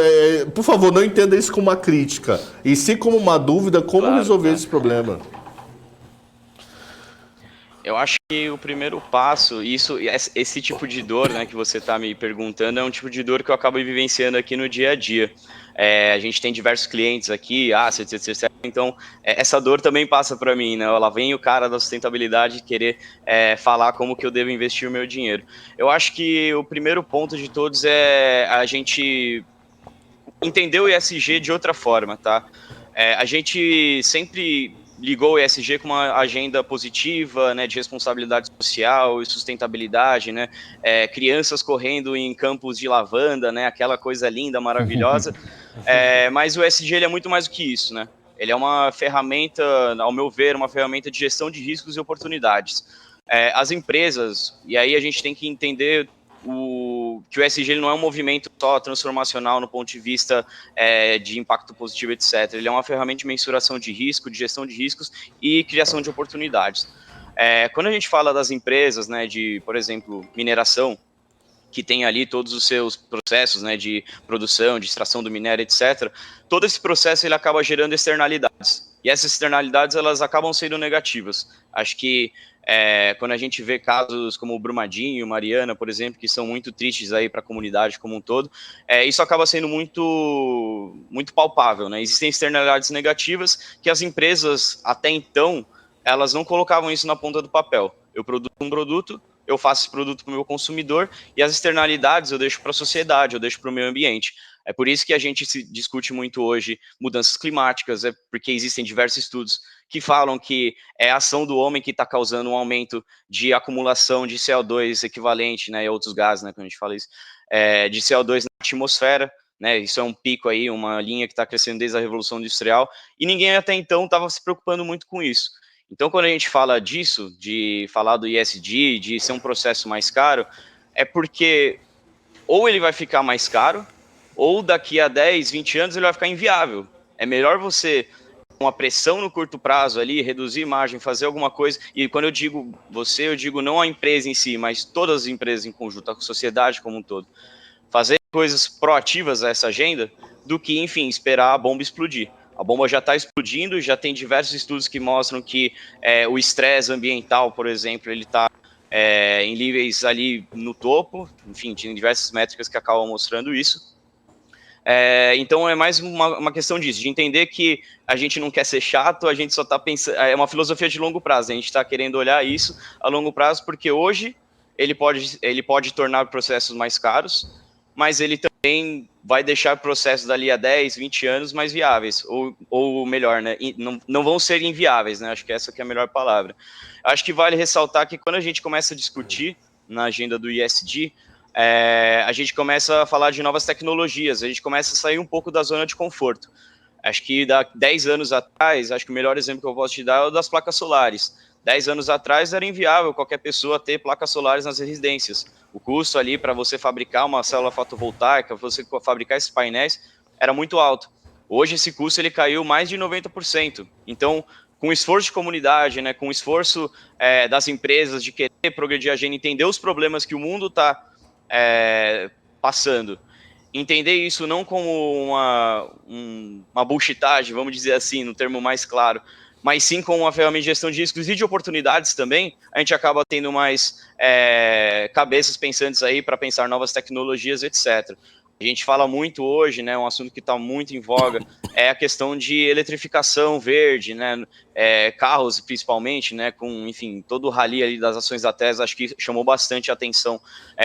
por favor, não entenda isso como uma crítica, e sim como uma dúvida, como resolver esse problema. Eu acho que o primeiro passo, esse tipo de dor, né, que você está me perguntando, é um tipo de dor que eu acabo vivenciando aqui no dia a dia. A gente tem diversos clientes aqui, etc. Então essa dor também passa para mim, né? Lá vem o cara da sustentabilidade querer falar como que eu devo investir o meu dinheiro. Eu acho que o primeiro ponto de todos é a gente entender o ESG de outra forma, tá? A gente sempre ligou o ESG com uma agenda positiva, né, de responsabilidade social e sustentabilidade, né, crianças correndo em campos de lavanda, né, aquela coisa linda, maravilhosa, mas o ESG ele é muito mais do que isso, né, ele é uma ferramenta, ao meu ver, uma ferramenta de gestão de riscos e oportunidades. As empresas, e aí a gente tem que entender que o ESG ele não é um movimento só transformacional no ponto de vista de impacto positivo, etc. Ele é uma ferramenta de mensuração de risco, de gestão de riscos e criação de oportunidades. Quando a gente fala das empresas, né, de, por exemplo, mineração, que tem ali todos os seus processos, né, de produção, de extração do minério, etc., todo esse processo ele acaba gerando externalidades. E essas externalidades, elas acabam sendo negativas. Acho que quando a gente vê casos como o Brumadinho, Mariana, por exemplo, que são muito tristes aí para a comunidade como um todo, isso acaba sendo muito, muito palpável, né? Existem externalidades negativas que as empresas, até então, elas não colocavam isso na ponta do papel. Eu produzo um produto, eu faço esse produto para o meu consumidor e as externalidades eu deixo para a sociedade, eu deixo para o meio ambiente. É por isso que a gente se discute muito hoje mudanças climáticas, porque existem diversos estudos que falam que é a ação do homem que está causando um aumento de acumulação de CO2 equivalente, né, e outros gases, né, quando a gente fala isso, de CO2 na atmosfera, né, isso é um pico aí, uma linha que está crescendo desde a Revolução Industrial, e ninguém até então estava se preocupando muito com isso. Então, quando a gente fala disso, de falar do ESG, de ser um processo mais caro, é porque ou ele vai ficar mais caro, ou daqui a 10, 20 anos ele vai ficar inviável. É melhor você, com uma pressão no curto prazo ali, reduzir margem, fazer alguma coisa, e quando eu digo você, eu digo não a empresa em si, mas todas as empresas em conjunto, a sociedade como um todo, fazer coisas proativas a essa agenda, do que, enfim, esperar a bomba explodir. A bomba já está explodindo, já tem diversos estudos que mostram que o estresse ambiental, por exemplo, ele está em níveis ali no topo, enfim, tem diversas métricas que acabam mostrando isso. Então é mais uma questão disso, de entender que a gente não quer ser chato, a gente só está pensando, é uma filosofia de longo prazo, a gente está querendo olhar isso a longo prazo, porque hoje ele pode tornar processos mais caros, mas ele também vai deixar processos dali a 10, 20 anos mais viáveis, ou melhor, né, não vão ser inviáveis, né, acho que essa que é a melhor palavra. Acho que vale ressaltar que quando a gente começa a discutir na agenda do ESG, a gente começa a falar de novas tecnologias, a gente começa a sair um pouco da zona de conforto. Acho que 10 anos atrás, acho que o melhor exemplo que eu posso te dar é o das placas solares. 10 anos atrás era inviável qualquer pessoa ter placas solares nas residências. O custo ali para você fabricar uma célula fotovoltaica, você fabricar esses painéis, era muito alto. Hoje esse custo ele caiu mais de 90%. Então, com esforço de comunidade, né, com esforço das empresas de querer progredir a agenda, entender os problemas que o mundo está passando, entender isso não como uma bullshitagem, vamos dizer assim, no termo mais claro, mas sim como uma ferramenta de gestão de riscos e de oportunidades também, a gente acaba tendo mais cabeças pensantes aí para pensar novas tecnologias, etc. A gente fala muito hoje, né, um assunto que está muito em voga, é a questão de eletrificação verde, né, carros principalmente, né, com, enfim, todo o rally ali das ações da Tesla, acho que chamou bastante a atenção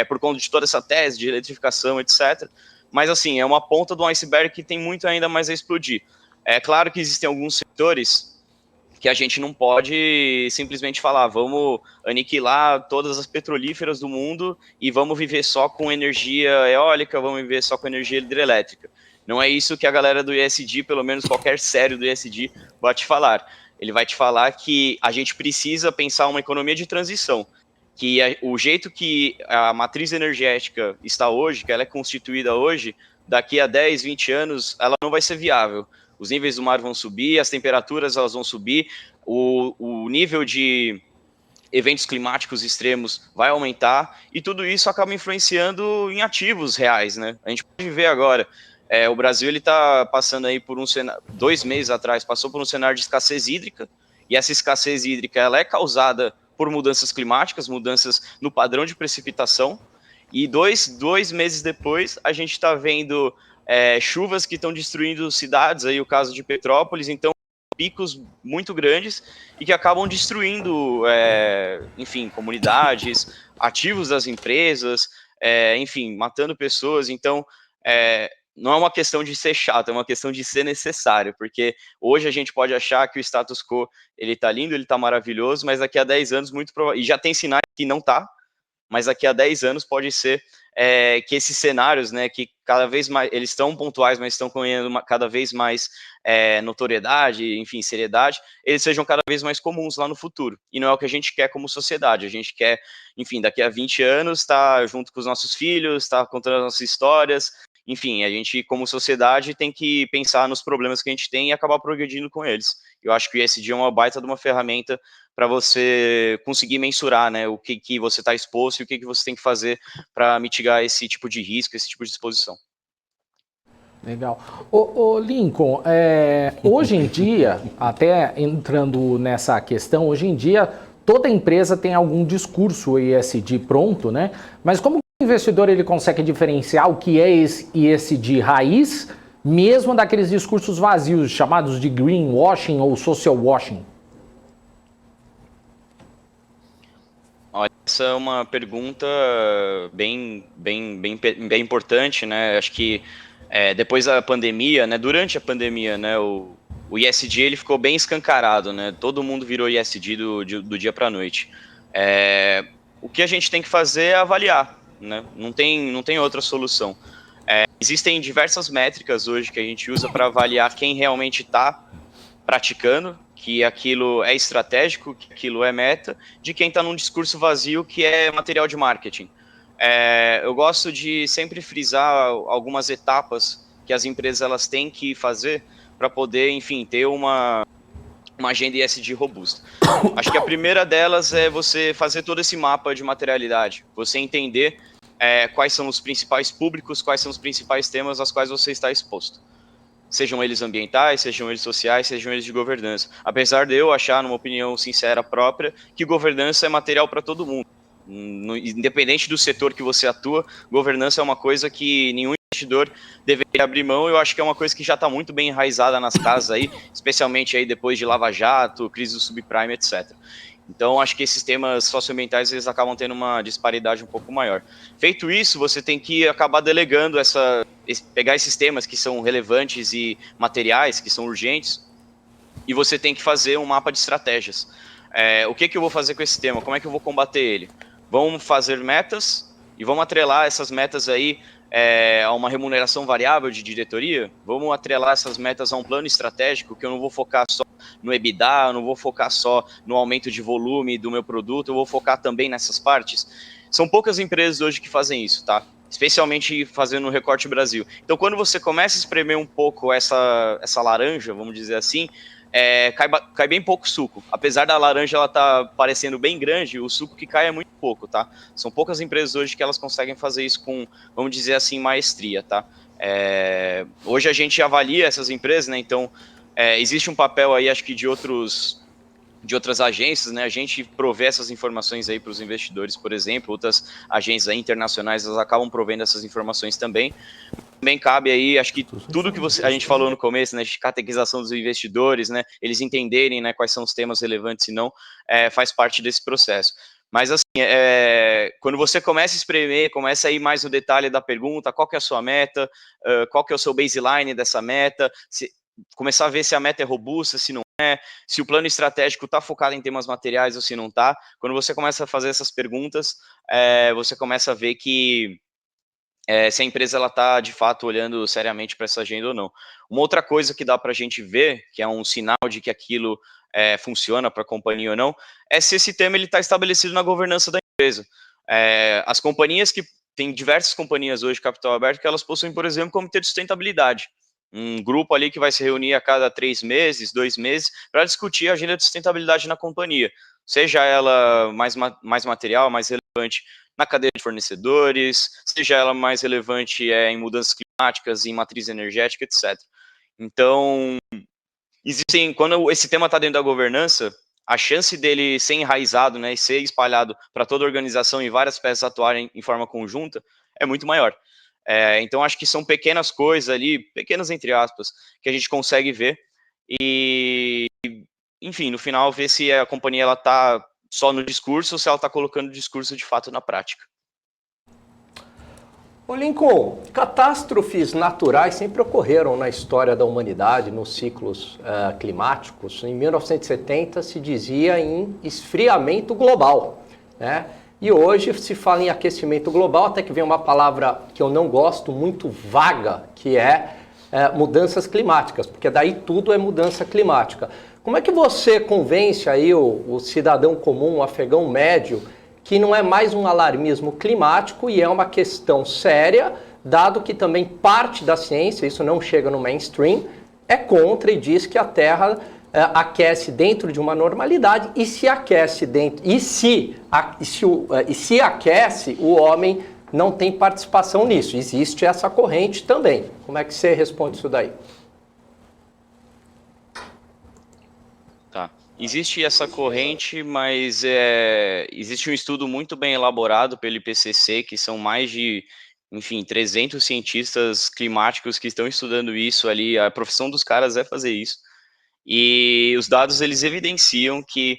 por conta de toda essa tese de eletrificação, etc. Mas, assim, é uma ponta do iceberg que tem muito ainda mais a explodir. É claro que existem alguns setores que a gente não pode simplesmente falar, vamos aniquilar todas as petrolíferas do mundo e vamos viver só com energia eólica, vamos viver só com energia hidrelétrica. Não é isso que a galera do ESG, pelo menos qualquer sério do ESG, vai te falar. Ele vai te falar que a gente precisa pensar uma economia de transição, que o jeito que a matriz energética está hoje, que ela é constituída hoje, daqui a 10, 20 anos, ela não vai ser viável. Os níveis do mar vão subir, as temperaturas elas vão subir, o nível de eventos climáticos extremos vai aumentar, e tudo isso acaba influenciando em ativos reais, né? A gente pode ver agora, o Brasil ele está passando aí por 2 meses atrás, passou por um cenário de escassez hídrica, e essa escassez hídrica ela é causada por mudanças climáticas, mudanças no padrão de precipitação, e dois meses depois a gente está vendo chuvas que estão destruindo cidades, aí o caso de Petrópolis, então picos muito grandes e que acabam destruindo, enfim, comunidades, ativos das empresas, enfim, matando pessoas. Então, não é uma questão de ser chato, é uma questão de ser necessário, porque hoje a gente pode achar que o status quo ele tá lindo, ele tá maravilhoso, mas daqui a 10 anos muito provável, e já tem sinais que não tá, mas daqui a 10 anos pode ser que esses cenários, né, que cada vez mais, eles estão pontuais, mas estão ganhando cada vez mais notoriedade, enfim, seriedade, eles sejam cada vez mais comuns lá no futuro. E não é o que a gente quer como sociedade. A gente quer, enfim, daqui a 20 anos estar junto com os nossos filhos, estar contando as nossas histórias enfim, a gente, como sociedade, tem que pensar nos problemas que a gente tem e acabar progredindo com eles. Eu acho que o ESG é uma baita de uma ferramenta para você conseguir mensurar, né, o que você está exposto e o que você tem que fazer para mitigar esse tipo de risco, esse tipo de exposição. Legal. Ô Lincoln, hoje em dia, até entrando nessa questão, hoje em dia toda empresa tem algum discurso ESG pronto, né? Mas como o investidor ele consegue diferenciar o que é esse ESG raiz, mesmo daqueles discursos vazios, chamados de greenwashing ou social washing? Olha, essa é uma pergunta bem importante, né? Acho que depois da pandemia, né? Durante a pandemia, né? O ESG ele ficou bem escancarado, né? Todo mundo virou ESG do dia para a noite. O que a gente tem que fazer é avaliar, né? Não tem outra solução. Existem diversas métricas hoje que a gente usa para avaliar quem realmente está praticando, que aquilo é estratégico, que aquilo é meta, de quem está num discurso vazio que é material de marketing. Eu gosto de sempre frisar algumas etapas que as empresas elas têm que fazer para poder, enfim, ter uma agenda ESG robusta. Acho que a primeira delas é você fazer todo esse mapa de materialidade, você entender quais são os principais públicos, quais são os principais temas aos quais você está exposto. Sejam eles ambientais, sejam eles sociais, sejam eles de governança. Apesar de eu achar, numa opinião sincera própria, que governança é material para todo mundo. Independente do setor que você atua, governança é uma coisa que nenhum investidor deveria abrir mão. Eu acho que é uma coisa que já está muito bem enraizada nas casas aí, especialmente aí depois de Lava Jato, crise do subprime, etc. Então, acho que esses temas socioambientais, eles acabam tendo uma disparidade um pouco maior. Feito isso, você tem que acabar delegando pegar esses temas que são relevantes e materiais, que são urgentes, e você tem que fazer um mapa de estratégias. O que eu vou fazer com esse tema? Como é que eu vou combater ele? Vamos fazer metas e vamos atrelar essas metas aí a uma remuneração variável de diretoria? Vamos atrelar essas metas a um plano estratégico que eu não vou focar só no EBITDA, eu não vou focar só no aumento de volume do meu produto, eu vou focar também nessas partes. São poucas empresas hoje que fazem isso, tá? Especialmente fazendo no Recorte Brasil. Então, quando você começa a espremer um pouco essa laranja, vamos dizer assim, cai bem pouco suco. Apesar da laranja ela tá parecendo bem grande, o suco que cai é muito pouco, tá? São poucas empresas hoje que elas conseguem fazer isso com, vamos dizer assim, maestria, tá? Hoje a gente avalia essas empresas, né? Então, existe um papel aí, acho que de outras agências, né? A gente provê essas informações aí para os investidores, por exemplo, outras agências aí internacionais, elas acabam provendo essas informações também. Também cabe aí, acho que tudo que a gente falou no começo, né, de catequização dos investidores, né, eles entenderem, né, quais são os temas relevantes e não, faz parte desse processo. Mas assim, quando você começa a espremer, começa a ir mais no detalhe da pergunta, qual que é a sua meta, qual que é o seu baseline dessa meta, começar a ver se a meta é robusta, se não se o plano estratégico está focado em temas materiais ou se não está. Quando você começa a fazer essas perguntas, você começa a ver que se a empresa está de fato olhando seriamente para essa agenda ou não. Uma outra coisa que dá para a gente ver, que é um sinal de que aquilo funciona para a companhia ou não, é se esse tema está estabelecido na governança da empresa. As companhias que tem diversas companhias hoje de capital aberto que elas possuem, por exemplo, comitê de sustentabilidade. Um grupo ali que vai se reunir a cada 3 meses, 2 meses, para discutir a agenda de sustentabilidade na companhia. Seja ela mais material, mais relevante na cadeia de fornecedores, seja ela mais relevante em mudanças climáticas, em matriz energética, etc. Então, quando esse tema está dentro da governança, a chance dele ser enraizado, né, e ser espalhado para toda a organização e várias peças atuarem em forma conjunta é muito maior. Então, acho que são pequenas coisas ali, pequenas entre aspas, que a gente consegue ver e, enfim, no final, ver se a companhia está só no discurso ou se ela está colocando o discurso de fato na prática. Ô Lincoln, catástrofes naturais sempre ocorreram na história da humanidade, nos ciclos climáticos. Em 1970 se dizia em esfriamento global, né? E hoje se fala em aquecimento global, até que vem uma palavra que eu não gosto, muito vaga, que é mudanças climáticas, porque daí tudo é mudança climática. Como é que você convence aí o cidadão comum, o afegão médio, que não é mais um alarmismo climático e é uma questão séria, dado que também parte da ciência, isso não chega no mainstream, é contra e diz que a Terra aquece dentro de uma normalidade e se aquece dentro e se aquece, o homem não tem participação nisso. Existe essa corrente também. Como é que você responde isso daí? Tá. Existe essa corrente, mas existe um estudo muito bem elaborado pelo IPCC, que são mais de, enfim, 300 cientistas climáticos que estão estudando isso ali. A profissão dos caras é fazer isso. E os dados, eles evidenciam que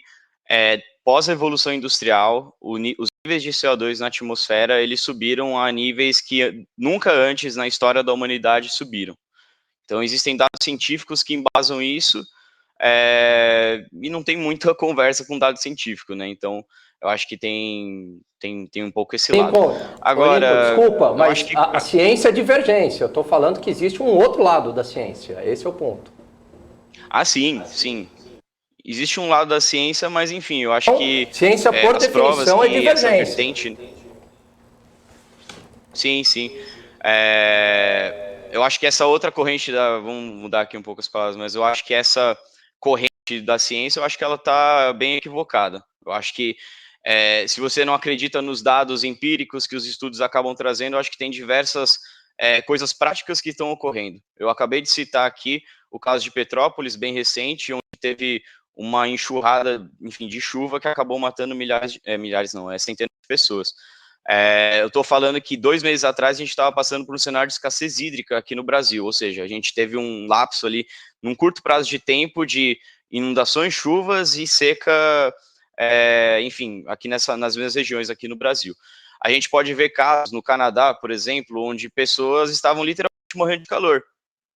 pós-revolução industrial, os níveis de CO2 na atmosfera, eles subiram a níveis que nunca antes na história da humanidade subiram. Então, existem dados científicos que embasam isso, e não tem muita conversa com dado científico, né? Então, eu acho que tem um pouco esse lado. Agora, desculpa, mas que a ciência é divergência. Eu estou falando que existe um outro lado da ciência. Esse é o ponto. Ah, sim. Existe um lado da ciência, mas enfim, eu acho que ciência por definição é divergência. Sim. Eu acho que essa outra corrente vamos mudar aqui um pouco as palavras, mas eu acho que essa corrente da ciência, eu acho que ela está bem equivocada. Eu acho que se você não acredita nos dados empíricos que os estudos acabam trazendo, eu acho que tem diversas coisas práticas que estão ocorrendo. Eu acabei de citar aqui o caso de Petrópolis, bem recente, onde teve uma enxurrada, enfim, de chuva que acabou matando centenas de pessoas. Eu estou falando que 2 meses atrás a gente estava passando por um cenário de escassez hídrica aqui no Brasil, ou seja, a gente teve um lapso ali, num curto prazo de tempo, de inundações, chuvas e seca, enfim, aqui nas mesmas regiões aqui no Brasil. A gente pode ver casos no Canadá, por exemplo, onde pessoas estavam literalmente morrendo de calor.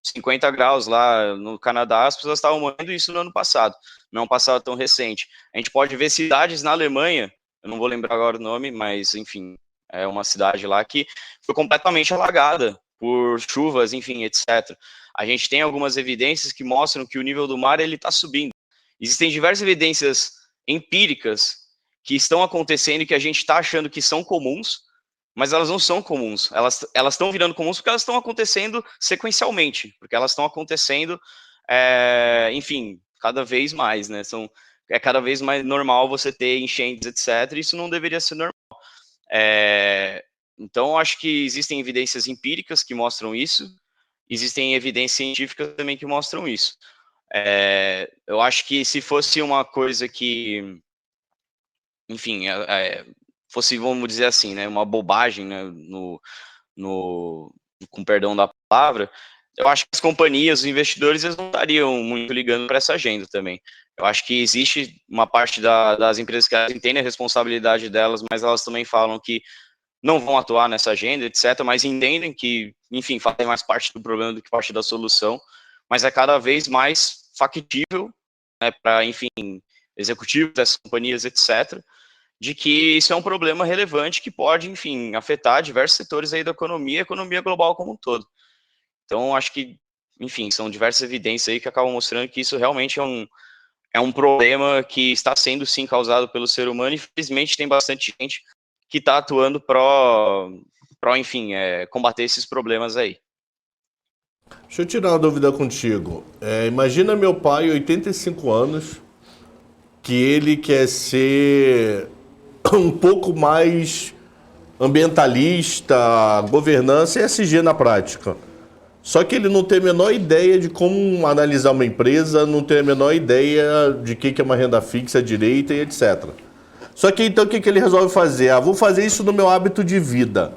50 graus lá no Canadá, as pessoas estavam morrendo, isso no ano passado, não é um passado tão recente. A gente pode ver cidades na Alemanha, eu não vou lembrar agora o nome, mas enfim, é uma cidade lá que foi completamente alagada por chuvas, enfim, etc. A gente tem algumas evidências que mostram que o nível do mar ele está subindo. Existem diversas evidências empíricas que estão acontecendo e que a gente está achando que são comuns, mas elas não são comuns, elas estão virando comuns porque elas estão acontecendo sequencialmente, porque elas estão acontecendo, enfim, cada vez mais, né? É cada vez mais normal você ter enchentes, etc. Isso não deveria ser normal. Então, eu acho que existem evidências empíricas que mostram isso, existem evidências científicas também que mostram isso. Eu acho que se fosse uma coisa que, enfim, fosse, vamos dizer assim, né, uma bobagem, né, com perdão da palavra, eu acho que as companhias, os investidores, eles não estariam muito ligando para essa agenda também. Eu acho que existe uma parte das empresas que elas entendem a responsabilidade delas, mas elas também falam que não vão atuar nessa agenda, etc., mas entendem que, enfim, fazem mais parte do problema do que parte da solução, mas é cada vez mais factível, né, para, enfim, executivos dessas companhias, etc., de que isso é um problema relevante que pode, enfim, afetar diversos setores aí da economia, a economia global como um todo. Então, acho que, enfim, são diversas evidências aí que acabam mostrando que isso realmente é um problema que está sendo, sim, causado pelo ser humano e, infelizmente, tem bastante gente que está atuando enfim, combater esses problemas aí. Deixa eu tirar uma dúvida contigo. Imagina meu pai, 85 anos, que ele quer ser um pouco mais ambientalista, governança e ESG na prática. Só que ele não tem a menor ideia de como analisar uma empresa, não tem a menor ideia de que é uma renda fixa, direita e etc. Só que então o que ele resolve fazer? Vou fazer isso no meu hábito de vida.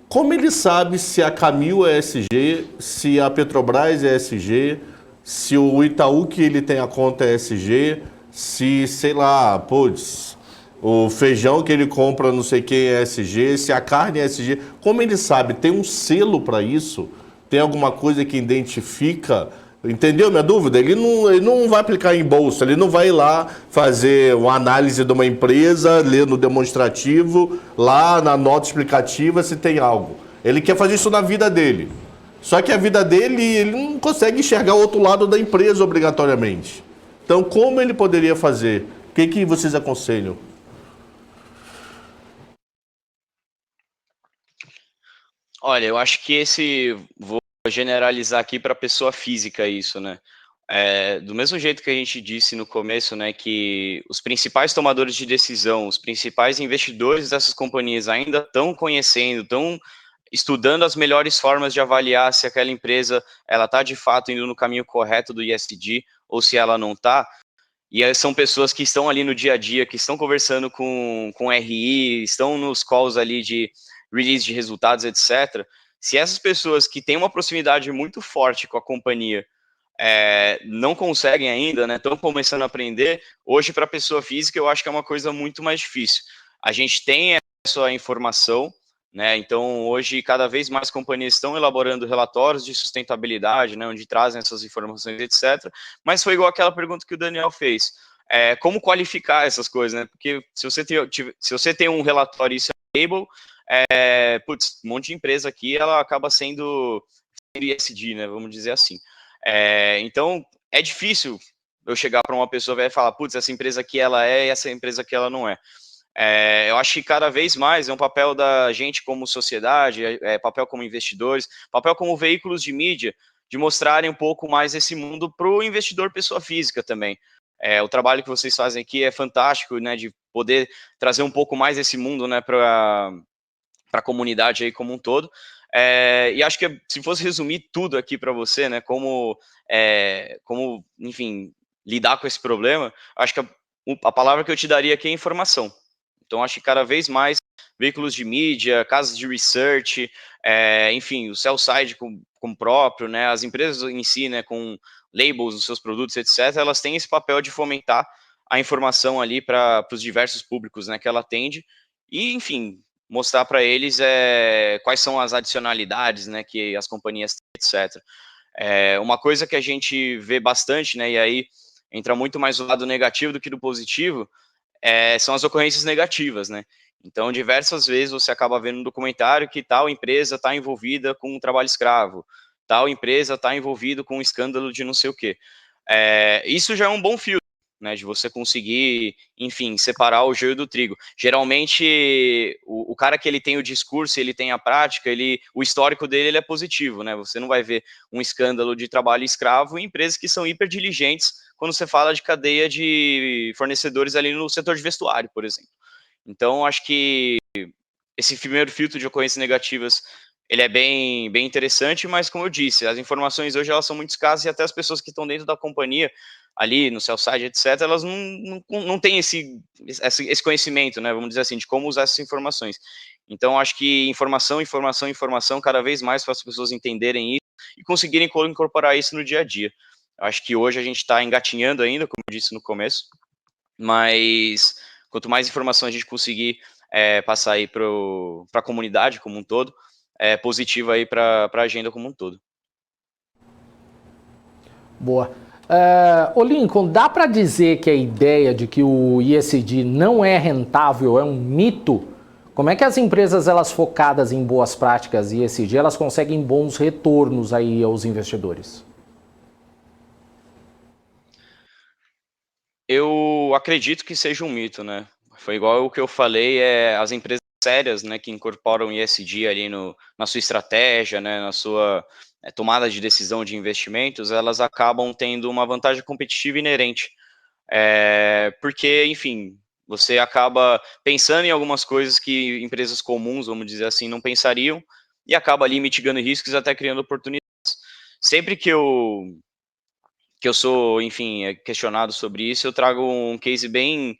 Como ele sabe se a Camil é ESG, se a Petrobras é ESG, se o Itaú que ele tem a conta é ESG, se, sei lá, o feijão que ele compra não sei quem é ESG, se a carne é ESG. Como ele sabe? Tem um selo para isso? Tem alguma coisa que identifica? Entendeu minha dúvida? Ele não vai aplicar em bolsa, ele não vai ir lá fazer uma análise de uma empresa, ler no demonstrativo, lá na nota explicativa se tem algo. Ele quer fazer isso na vida dele. Só que a vida dele, ele não consegue enxergar o outro lado da empresa obrigatoriamente. Então, como ele poderia fazer? O que vocês aconselham? Olha, eu acho que vou generalizar aqui para pessoa física isso, né? Do mesmo jeito que a gente disse no começo, né, que os principais tomadores de decisão, os principais investidores dessas companhias ainda estão conhecendo, estão estudando as melhores formas de avaliar se aquela empresa ela está de fato indo no caminho correto do ESG ou se ela não está. E são pessoas que estão ali no dia a dia, que estão conversando com RI, estão nos calls ali de release de resultados, etc. Se essas pessoas que têm uma proximidade muito forte com a companhia não conseguem ainda, né? Estão começando a aprender. Hoje, para a pessoa física, eu acho que é uma coisa muito mais difícil. A gente tem acesso à informação, né? Então, hoje, cada vez mais companhias estão elaborando relatórios de sustentabilidade, né? Onde trazem essas informações, etc. Mas foi igual aquela pergunta que o Daniel fez. Como qualificar essas coisas, né? Porque se você tem um relatório e isso é label, putz, um monte de empresa aqui, ela acaba sendo ESG, né? Vamos dizer assim. Então, é difícil eu chegar para uma pessoa e falar, putz, essa empresa aqui ela é e essa empresa aqui ela não é. Eu acho que cada vez mais é um papel da gente como sociedade, papel como investidores, papel como veículos de mídia, de mostrarem um pouco mais esse mundo para o investidor pessoa física também. O trabalho que vocês fazem aqui é fantástico, né, de poder trazer um pouco mais esse mundo, né, para a comunidade aí como um todo. E acho que se fosse resumir tudo aqui para você, né, como, enfim, lidar com esse problema, acho que a palavra que eu te daria aqui é informação. Então, acho que cada vez mais veículos de mídia, casas de research, enfim, o sell side com próprio, né, as empresas em si, né, com labels nos seus produtos, etc., elas têm esse papel de fomentar a informação ali para os diversos públicos, né, que ela atende e, enfim, mostrar para eles quais são as adicionalidades, né, que as companhias têm, etc. Uma coisa que a gente vê bastante, né, e aí entra muito mais do lado negativo do que do positivo, são as ocorrências negativas, né? Então, diversas vezes você acaba vendo no documentário que tal empresa está envolvida com um trabalho escravo, tal empresa está envolvida com um escândalo de não sei o quê. Isso já é um bom filtro, né, de você conseguir, enfim, separar o joio do trigo. Geralmente, o cara que ele tem o discurso, ele tem a prática, o histórico dele ele é positivo, né? Você não vai ver um escândalo de trabalho escravo em empresas que são hiper diligentes quando você fala de cadeia de fornecedores ali no setor de vestuário, por exemplo. Então, acho que esse primeiro filtro de ocorrências negativas, ele é bem, bem interessante, mas como eu disse, as informações hoje elas são muito escassas e até as pessoas que estão dentro da companhia, ali no sell side, etc., elas não têm esse conhecimento, né, vamos dizer assim, de como usar essas informações. Então, acho que informação, informação, informação, cada vez mais para as pessoas entenderem isso e conseguirem incorporar isso no dia a dia. Acho que hoje a gente está engatinhando ainda, como eu disse no começo, mas quanto mais informação a gente conseguir passar aí para a comunidade como um todo, é positivo aí para a agenda como um todo. Boa. Ô Lincoln, dá para dizer que a ideia de que o ESG não é rentável é um mito? Como é que as empresas elas focadas em boas práticas ESG elas conseguem bons retornos aí aos investidores? Eu acredito que seja um mito, né? Foi igual o que eu falei, as empresas sérias, né, que incorporam ESG ali na sua estratégia, né, na sua tomada de decisão de investimentos, elas acabam tendo uma vantagem competitiva inerente. Porque, enfim, você acaba pensando em algumas coisas que empresas comuns, vamos dizer assim, não pensariam, e acaba ali mitigando riscos e até criando oportunidades. Sempre que eu sou, enfim, questionado sobre isso, eu trago um case bem,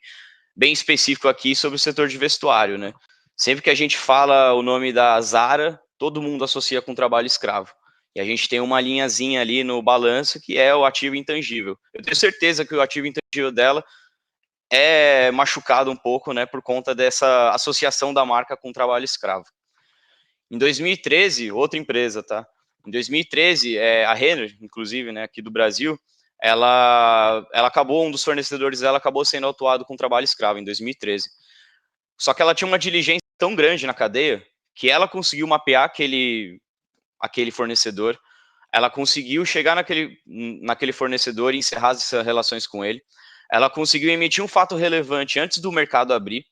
bem específico aqui sobre o setor de vestuário, né? Sempre que a gente fala o nome da Zara, todo mundo associa com trabalho escravo. E a gente tem uma linhazinha ali no balanço que é o ativo intangível. Eu tenho certeza que o ativo intangível dela é machucado um pouco, né, por conta dessa associação da marca com trabalho escravo. Em 2013, outra empresa, tá? Em 2013, a Renner, inclusive, né, aqui do Brasil, ela acabou, um dos fornecedores dela acabou sendo autuado com trabalho escravo em 2013. Só que ela tinha uma diligência tão grande na cadeia que ela conseguiu mapear aquele fornecedor, ela conseguiu chegar naquele fornecedor e encerrar essas relações com ele, ela conseguiu emitir um fato relevante antes do mercado abrir,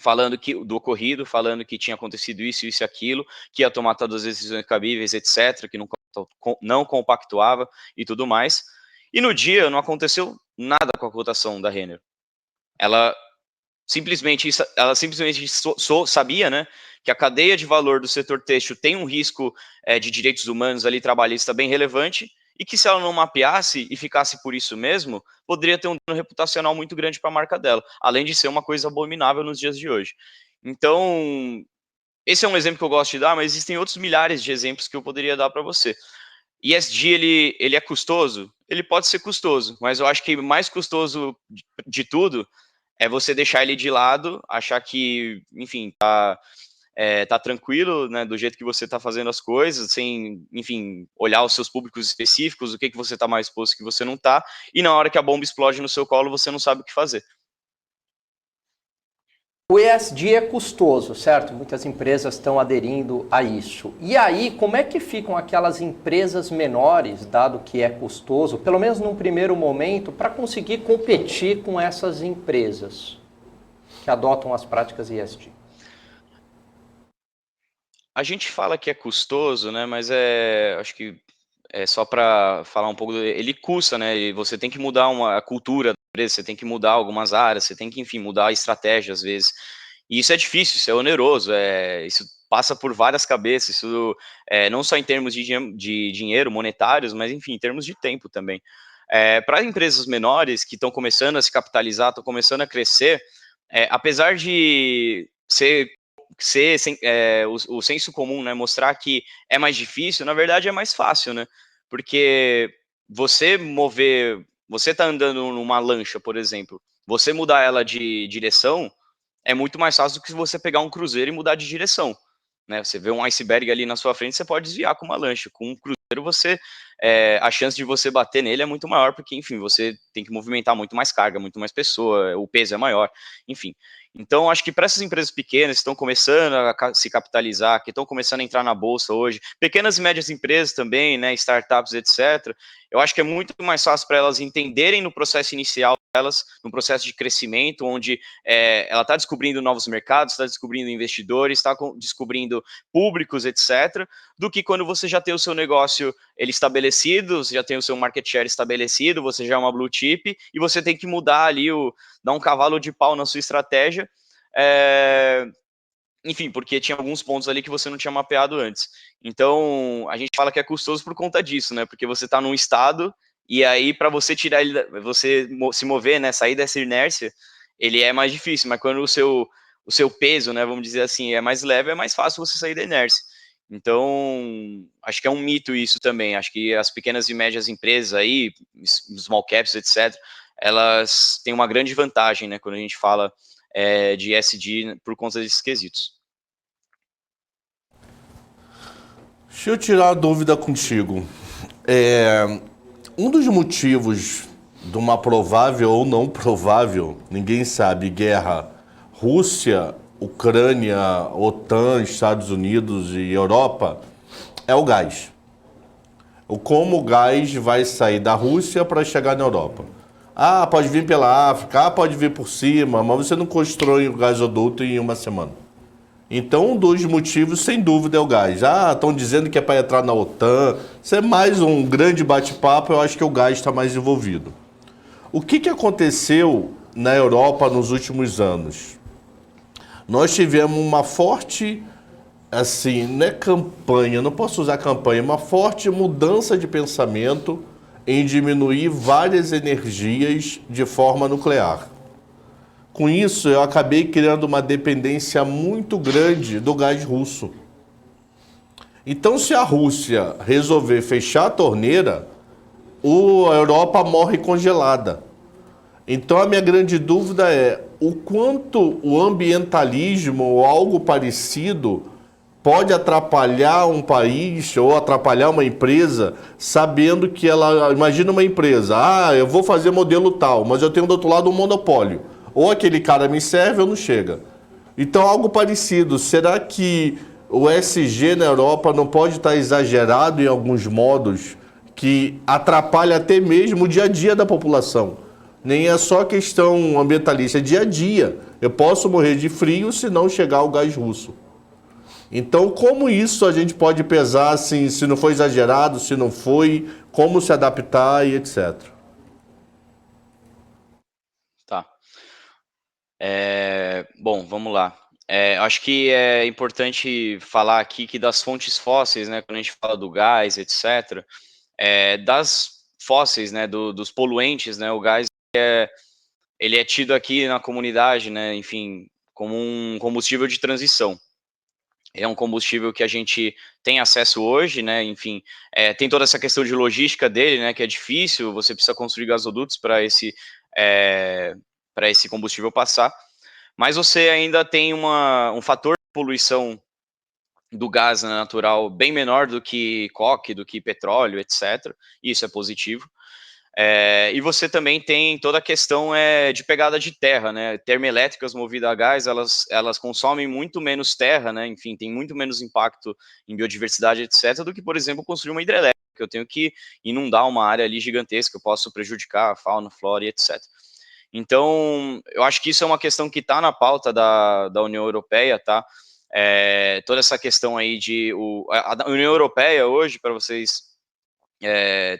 falando do ocorrido, falando que tinha acontecido isso e aquilo, que ia tomar todas as decisões cabíveis, etc., que não compactuava e tudo mais. E no dia não aconteceu nada com a cotação da Renner. Ela simplesmente sabia, né, que a cadeia de valor do setor têxtil tem um risco de direitos humanos ali, trabalhista, bem relevante, e que se ela não mapeasse e ficasse por isso mesmo, poderia ter um dano reputacional muito grande para a marca dela, além de ser uma coisa abominável nos dias de hoje. Então, esse é um exemplo que eu gosto de dar, mas existem outros milhares de exemplos que eu poderia dar para você. ESG, ele é custoso? Ele pode ser custoso, mas eu acho que mais custoso de tudo é você deixar ele de lado, achar que, enfim, tá tranquilo, né, do jeito que você está fazendo as coisas, sem, enfim, olhar os seus públicos específicos, o que você está mais exposto, o que você não está, e na hora que a bomba explode no seu colo, você não sabe o que fazer. O ESG é custoso, certo? Muitas empresas estão aderindo a isso. E aí, como é que ficam aquelas empresas menores, dado que é custoso, pelo menos num primeiro momento, para conseguir competir com essas empresas que adotam as práticas ESG? A gente fala que é custoso, né? Mas acho que é só para falar um pouco, ele custa, né? E você tem que mudar a cultura da empresa, você tem que mudar algumas áreas, você tem que, enfim, mudar a estratégia às vezes. E isso é difícil, isso é oneroso, isso passa por várias cabeças, isso não só em termos de dinheiro, monetários, mas enfim, em termos de tempo também. Para empresas menores que estão começando a se capitalizar, estão começando a crescer, apesar de o senso comum, né, mostrar que é mais difícil, na verdade é mais fácil, né? Porque você tá andando numa lancha, por exemplo, você mudar ela de direção é muito mais fácil do que você pegar um cruzeiro e mudar de direção, né? Você vê um iceberg ali na sua frente, você pode desviar com uma lancha. Com um cruzeiro, a chance de você bater nele é muito maior, porque, enfim, você tem que movimentar muito mais carga, muito mais pessoa, o peso é maior, enfim. Então, acho que para essas empresas pequenas que estão começando a se capitalizar, que estão começando a entrar na bolsa hoje, pequenas e médias empresas também, né, startups, etc., eu acho que é muito mais fácil para elas entenderem no processo inicial delas, no processo de crescimento, onde ela está descobrindo novos mercados, está descobrindo investidores, está descobrindo públicos, etc., do que quando você já tem o seu negócio ele estabelecido, você já tem o seu market share estabelecido, você já é uma blue chip, e você tem que mudar ali, dar um cavalo de pau na sua estratégia, enfim, porque tinha alguns pontos ali que você não tinha mapeado antes. Então, a gente fala que é custoso por conta disso, né? Porque você está num estado, e aí para você tirar ele, você se mover, né, sair dessa inércia, ele é mais difícil, mas quando o seu peso, né, vamos dizer assim, é mais leve, é mais fácil você sair da inércia. Então, acho que é um mito isso também. Acho que as pequenas e médias empresas aí, small caps, etc., elas têm uma grande vantagem, né, quando a gente fala de ESG por conta desses quesitos. Deixa eu tirar a dúvida contigo. Um dos motivos de uma provável ou não provável, ninguém sabe, guerra Rússia, Ucrânia, OTAN, Estados Unidos e Europa é o gás. Como o gás vai sair da Rússia para chegar na Europa. Ah, pode vir pela África, pode vir por cima, mas você não constrói o gasoduto em uma semana. Então, um dos motivos, sem dúvida, é o gás. Estão dizendo que é para entrar na OTAN. Isso é mais um grande bate-papo, eu acho que o gás está mais envolvido. O que aconteceu na Europa nos últimos anos? Nós tivemos uma forte, assim, não é campanha, não posso usar campanha, uma forte mudança de pensamento em diminuir várias energias de forma nuclear. Com isso, eu acabei criando uma dependência muito grande do gás russo. Então, se a Rússia resolver fechar a torneira, a Europa morre congelada. Então, a minha grande dúvida é o quanto o ambientalismo ou algo parecido pode atrapalhar um país ou atrapalhar uma empresa, sabendo que ela... Imagina uma empresa, eu vou fazer modelo tal, mas eu tenho do outro lado um monopólio. Ou aquele cara me serve ou não chega. Então, algo parecido. Será que o ESG na Europa não pode estar exagerado em alguns modos que atrapalha até mesmo o dia a dia da população? Nem é só questão ambientalista, é dia a dia. Eu posso morrer de frio se não chegar o gás russo. Então, como isso a gente pode pesar, assim, se não foi exagerado, se não foi, como se adaptar e etc. Tá. Bom, vamos lá. Acho que é importante falar aqui que das fontes fósseis, né, quando a gente fala do gás, etc., das fósseis, né, dos poluentes, né, o gás ele é tido aqui na comunidade, né, enfim, como um combustível de transição. É um combustível que a gente tem acesso hoje, né, enfim, tem toda essa questão de logística dele, né, que é difícil, você precisa construir gasodutos para esse combustível passar, mas você ainda tem um fator de poluição do gás natural bem menor do que coque, do que petróleo, etc. Isso é positivo. E você também tem toda a questão de pegada de terra, né? Termoelétricas movidas a gás, elas consomem muito menos terra, né? Enfim, tem muito menos impacto em biodiversidade, etc., do que, por exemplo, construir uma hidrelétrica. Eu tenho que inundar uma área ali gigantesca, eu posso prejudicar a fauna, flora e etc. Então, eu acho que isso é uma questão que está na pauta da União Europeia, tá? Toda essa questão aí a União Europeia hoje, para vocês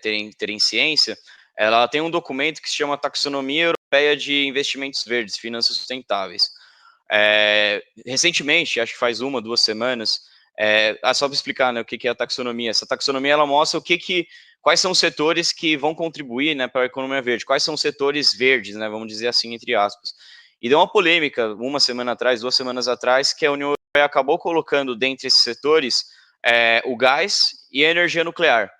terem ciência, ela tem um documento que se chama Taxonomia Europeia de Investimentos Verdes, Finanças Sustentáveis. Recentemente, acho que faz 2 semanas, só para explicar, né, o que é a taxonomia. Essa taxonomia ela mostra quais são os setores que vão contribuir, né, para a economia verde, quais são os setores verdes, né, vamos dizer assim, entre aspas. E deu uma polêmica 2 semanas atrás, que a União Europeia acabou colocando dentre esses setores o gás e a energia nuclear.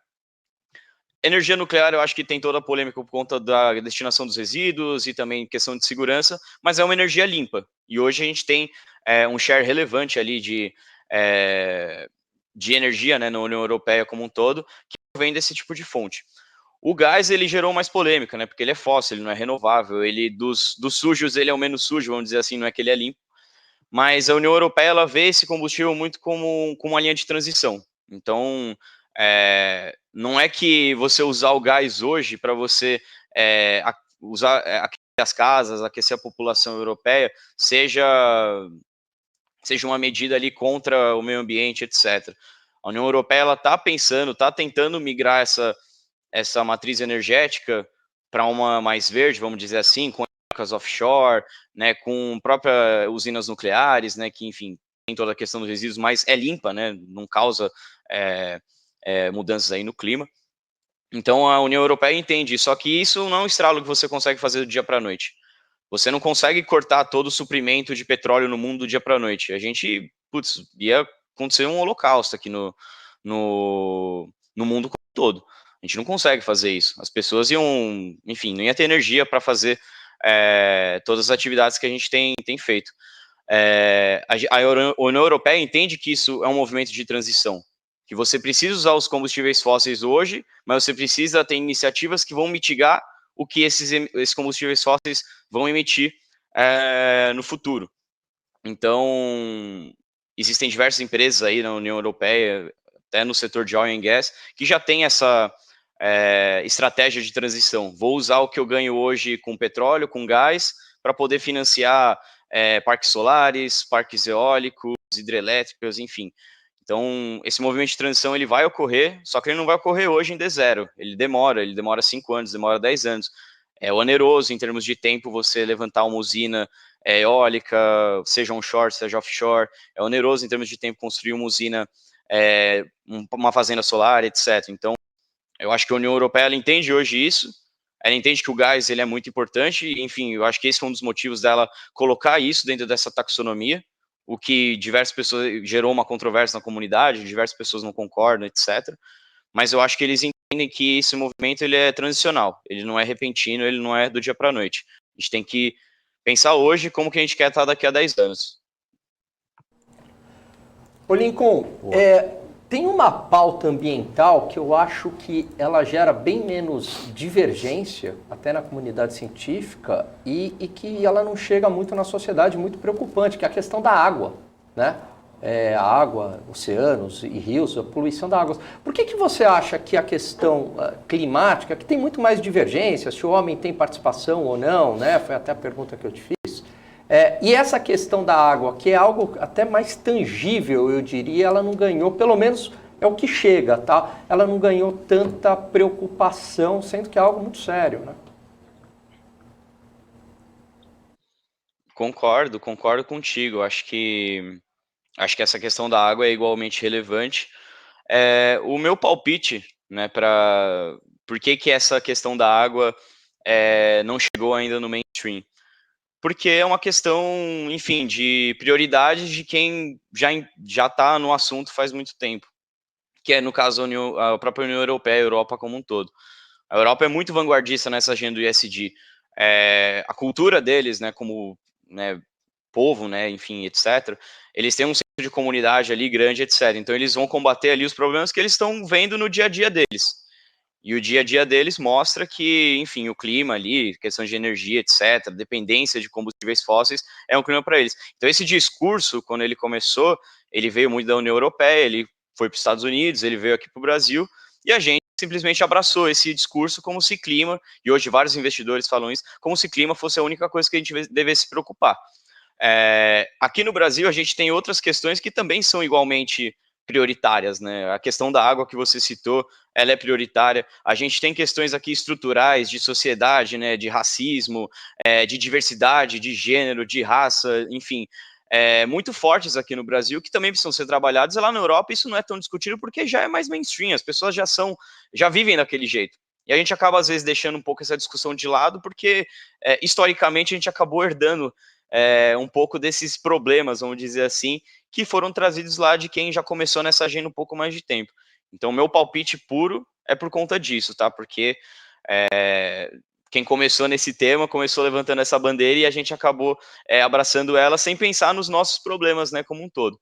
Energia nuclear, eu acho que tem toda a polêmica por conta da destinação dos resíduos e também questão de segurança, mas é uma energia limpa. E hoje a gente tem um share relevante ali de energia, né, na União Europeia como um todo, que vem desse tipo de fonte. O gás, ele gerou mais polêmica, né, porque ele é fóssil, ele não é renovável, ele dos sujos, ele é o menos sujo, vamos dizer assim, não é que ele é limpo. Mas a União Europeia, ela vê esse combustível muito como uma linha de transição. Então, não é que você usar o gás hoje para você aquecer as casas, aquecer a população europeia, seja uma medida ali contra o meio ambiente, etc. A União Europeia ela está tentando migrar essa matriz energética para uma mais verde, vamos dizer assim, com offshore, né, com próprias usinas nucleares, né, que, enfim, tem toda a questão dos resíduos, mas é limpa, né, não causa mudanças aí no clima. Então, a União Europeia entende, só que isso não é um estralo que você consegue fazer do dia para a noite. Você não consegue cortar todo o suprimento de petróleo no mundo do dia para a noite. A gente, ia acontecer um holocausto aqui no mundo como um todo. A gente não consegue fazer isso. As pessoas iam, enfim, não ia ter energia para fazer todas as atividades que a gente tem feito. A União Europeia entende que isso é um movimento de transição, que você precisa usar os combustíveis fósseis hoje, mas você precisa ter iniciativas que vão mitigar o que esses combustíveis fósseis vão emitir no futuro. Então, existem diversas empresas aí na União Europeia, até no setor de oil and gas, que já tem essa estratégia de transição. Vou usar o que eu ganho hoje com petróleo, com gás, para poder financiar parques solares, parques eólicos, hidrelétricos, enfim. Então, esse movimento de transição ele vai ocorrer, só que ele não vai ocorrer hoje em D0. Ele demora 5 anos, demora 10 anos. É oneroso em termos de tempo você levantar uma usina eólica, seja onshore, seja offshore. É oneroso em termos de tempo construir uma usina, uma fazenda solar, etc. Então, eu acho que a União Europeia ela entende hoje isso. Ela entende que o gás ele é muito importante. Enfim, eu acho que esse foi um dos motivos dela colocar isso dentro dessa taxonomia, o que diversas pessoas gerou uma controvérsia na comunidade, diversas pessoas não concordam, etc. Mas eu acho que eles entendem que esse movimento ele é transicional, ele não é repentino, ele não é do dia para a noite. A gente tem que pensar hoje como que a gente quer estar daqui a 10 anos. Ô Lincoln, tem uma pauta ambiental que eu acho que ela gera bem menos divergência, até na comunidade científica, e que ela não chega muito na sociedade, muito preocupante, que é a questão da água, né? A água, oceanos e rios, a poluição da água. Por que você acha que a questão climática, que tem muito mais divergência, se o homem tem participação ou não, né? Foi até a pergunta que eu te fiz, E essa questão da água, que é algo até mais tangível, eu diria, ela não ganhou, pelo menos é o que chega, tá? Ela não ganhou tanta preocupação, sendo que é algo muito sério, né? Concordo contigo. Acho que essa questão da água é igualmente relevante. O meu palpite, né, para por que essa questão da água não chegou ainda no mainstream? Porque é uma questão, enfim, de prioridades de quem já está no assunto faz muito tempo, que é, no caso, a própria União Europeia, a Europa como um todo. A Europa é muito vanguardista nessa agenda do ISD. A cultura deles, né, como, né, povo, né, enfim, etc., eles têm um senso de comunidade ali grande, etc. Então, eles vão combater ali os problemas que eles estão vendo no dia a dia deles. E o dia a dia deles mostra que, enfim, o clima ali, questão de energia, etc., dependência de combustíveis fósseis, é um clima para eles. Então, esse discurso, quando ele começou, ele veio muito da União Europeia, ele foi para os Estados Unidos, ele veio aqui para o Brasil, e a gente simplesmente abraçou esse discurso como se clima, e hoje vários investidores falam isso, como se clima fosse a única coisa que a gente devesse se preocupar. Aqui no Brasil, a gente tem outras questões que também são igualmente prioritárias, né? A questão da água que você citou, ela é prioritária. A gente tem questões aqui estruturais de sociedade, né? De racismo, de diversidade, de gênero, de raça, enfim, muito fortes aqui no Brasil, que também precisam ser trabalhados. E lá na Europa isso não é tão discutido porque já é mais mainstream, as pessoas já vivem daquele jeito. E a gente acaba, às vezes, deixando um pouco essa discussão de lado, porque historicamente a gente acabou herdando um pouco desses problemas, vamos dizer assim, que foram trazidos lá de quem já começou nessa agenda um pouco mais de tempo. Então, meu palpite puro é por conta disso, tá? Porque quem começou nesse tema, começou levantando essa bandeira e a gente acabou abraçando ela sem pensar nos nossos problemas, né, como um todo.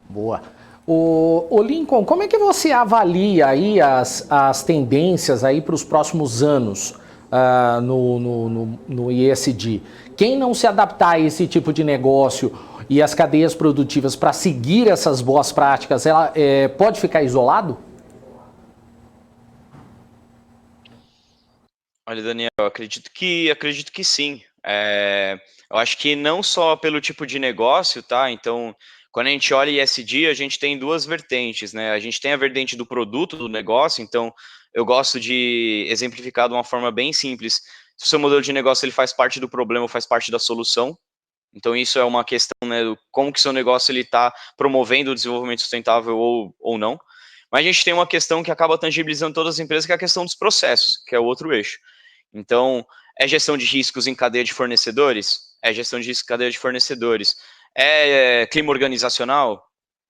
Boa. O Lincoln, como é que você avalia aí as tendências aí para os próximos anos no ESG? Quem não se adaptar a esse tipo de negócio e as cadeias produtivas para seguir essas boas práticas, ela pode ficar isolado? Olha, Daniel, eu acredito que sim. Eu acho que não só pelo tipo de negócio, tá? Então, quando a gente olha ESG, a gente tem duas vertentes, né? A gente tem a vertente do produto do negócio, então eu gosto de exemplificar de uma forma bem simples. Se o seu modelo de negócio ele faz parte do problema ou faz parte da solução, então isso é uma questão, né, do como que seu negócio ele está promovendo o desenvolvimento sustentável ou não. Mas a gente tem uma questão que acaba tangibilizando todas as empresas, que é a questão dos processos, que é o outro eixo. Então, é gestão de riscos em cadeia de fornecedores? É gestão de riscos em cadeia de fornecedores. É clima organizacional?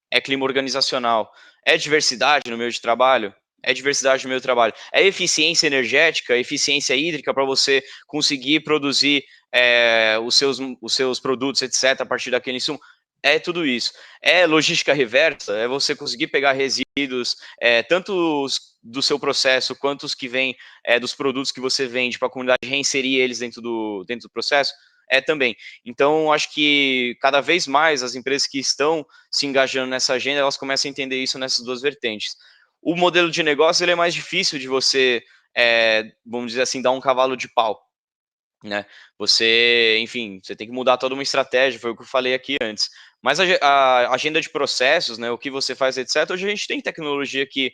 É clima organizacional. É diversidade no meio de trabalho? É diversidade no meio de trabalho. É eficiência energética, eficiência hídrica para você conseguir produzir os seus produtos, etc., a partir daquele insumo? É tudo isso. É logística reversa, é você conseguir pegar resíduos, tanto do seu processo, quanto os que vêm dos produtos que você vende para a comunidade, reinserir eles dentro do processo? Também. Então, acho que cada vez mais as empresas que estão se engajando nessa agenda, elas começam a entender isso nessas duas vertentes. O modelo de negócio ele é mais difícil de você, vamos dizer assim, dar um cavalo de pau, né? Você, enfim, você tem que mudar toda uma estratégia, foi o que eu falei aqui antes. Mas a agenda de processos, né, o que você faz, etc., hoje a gente tem tecnologia que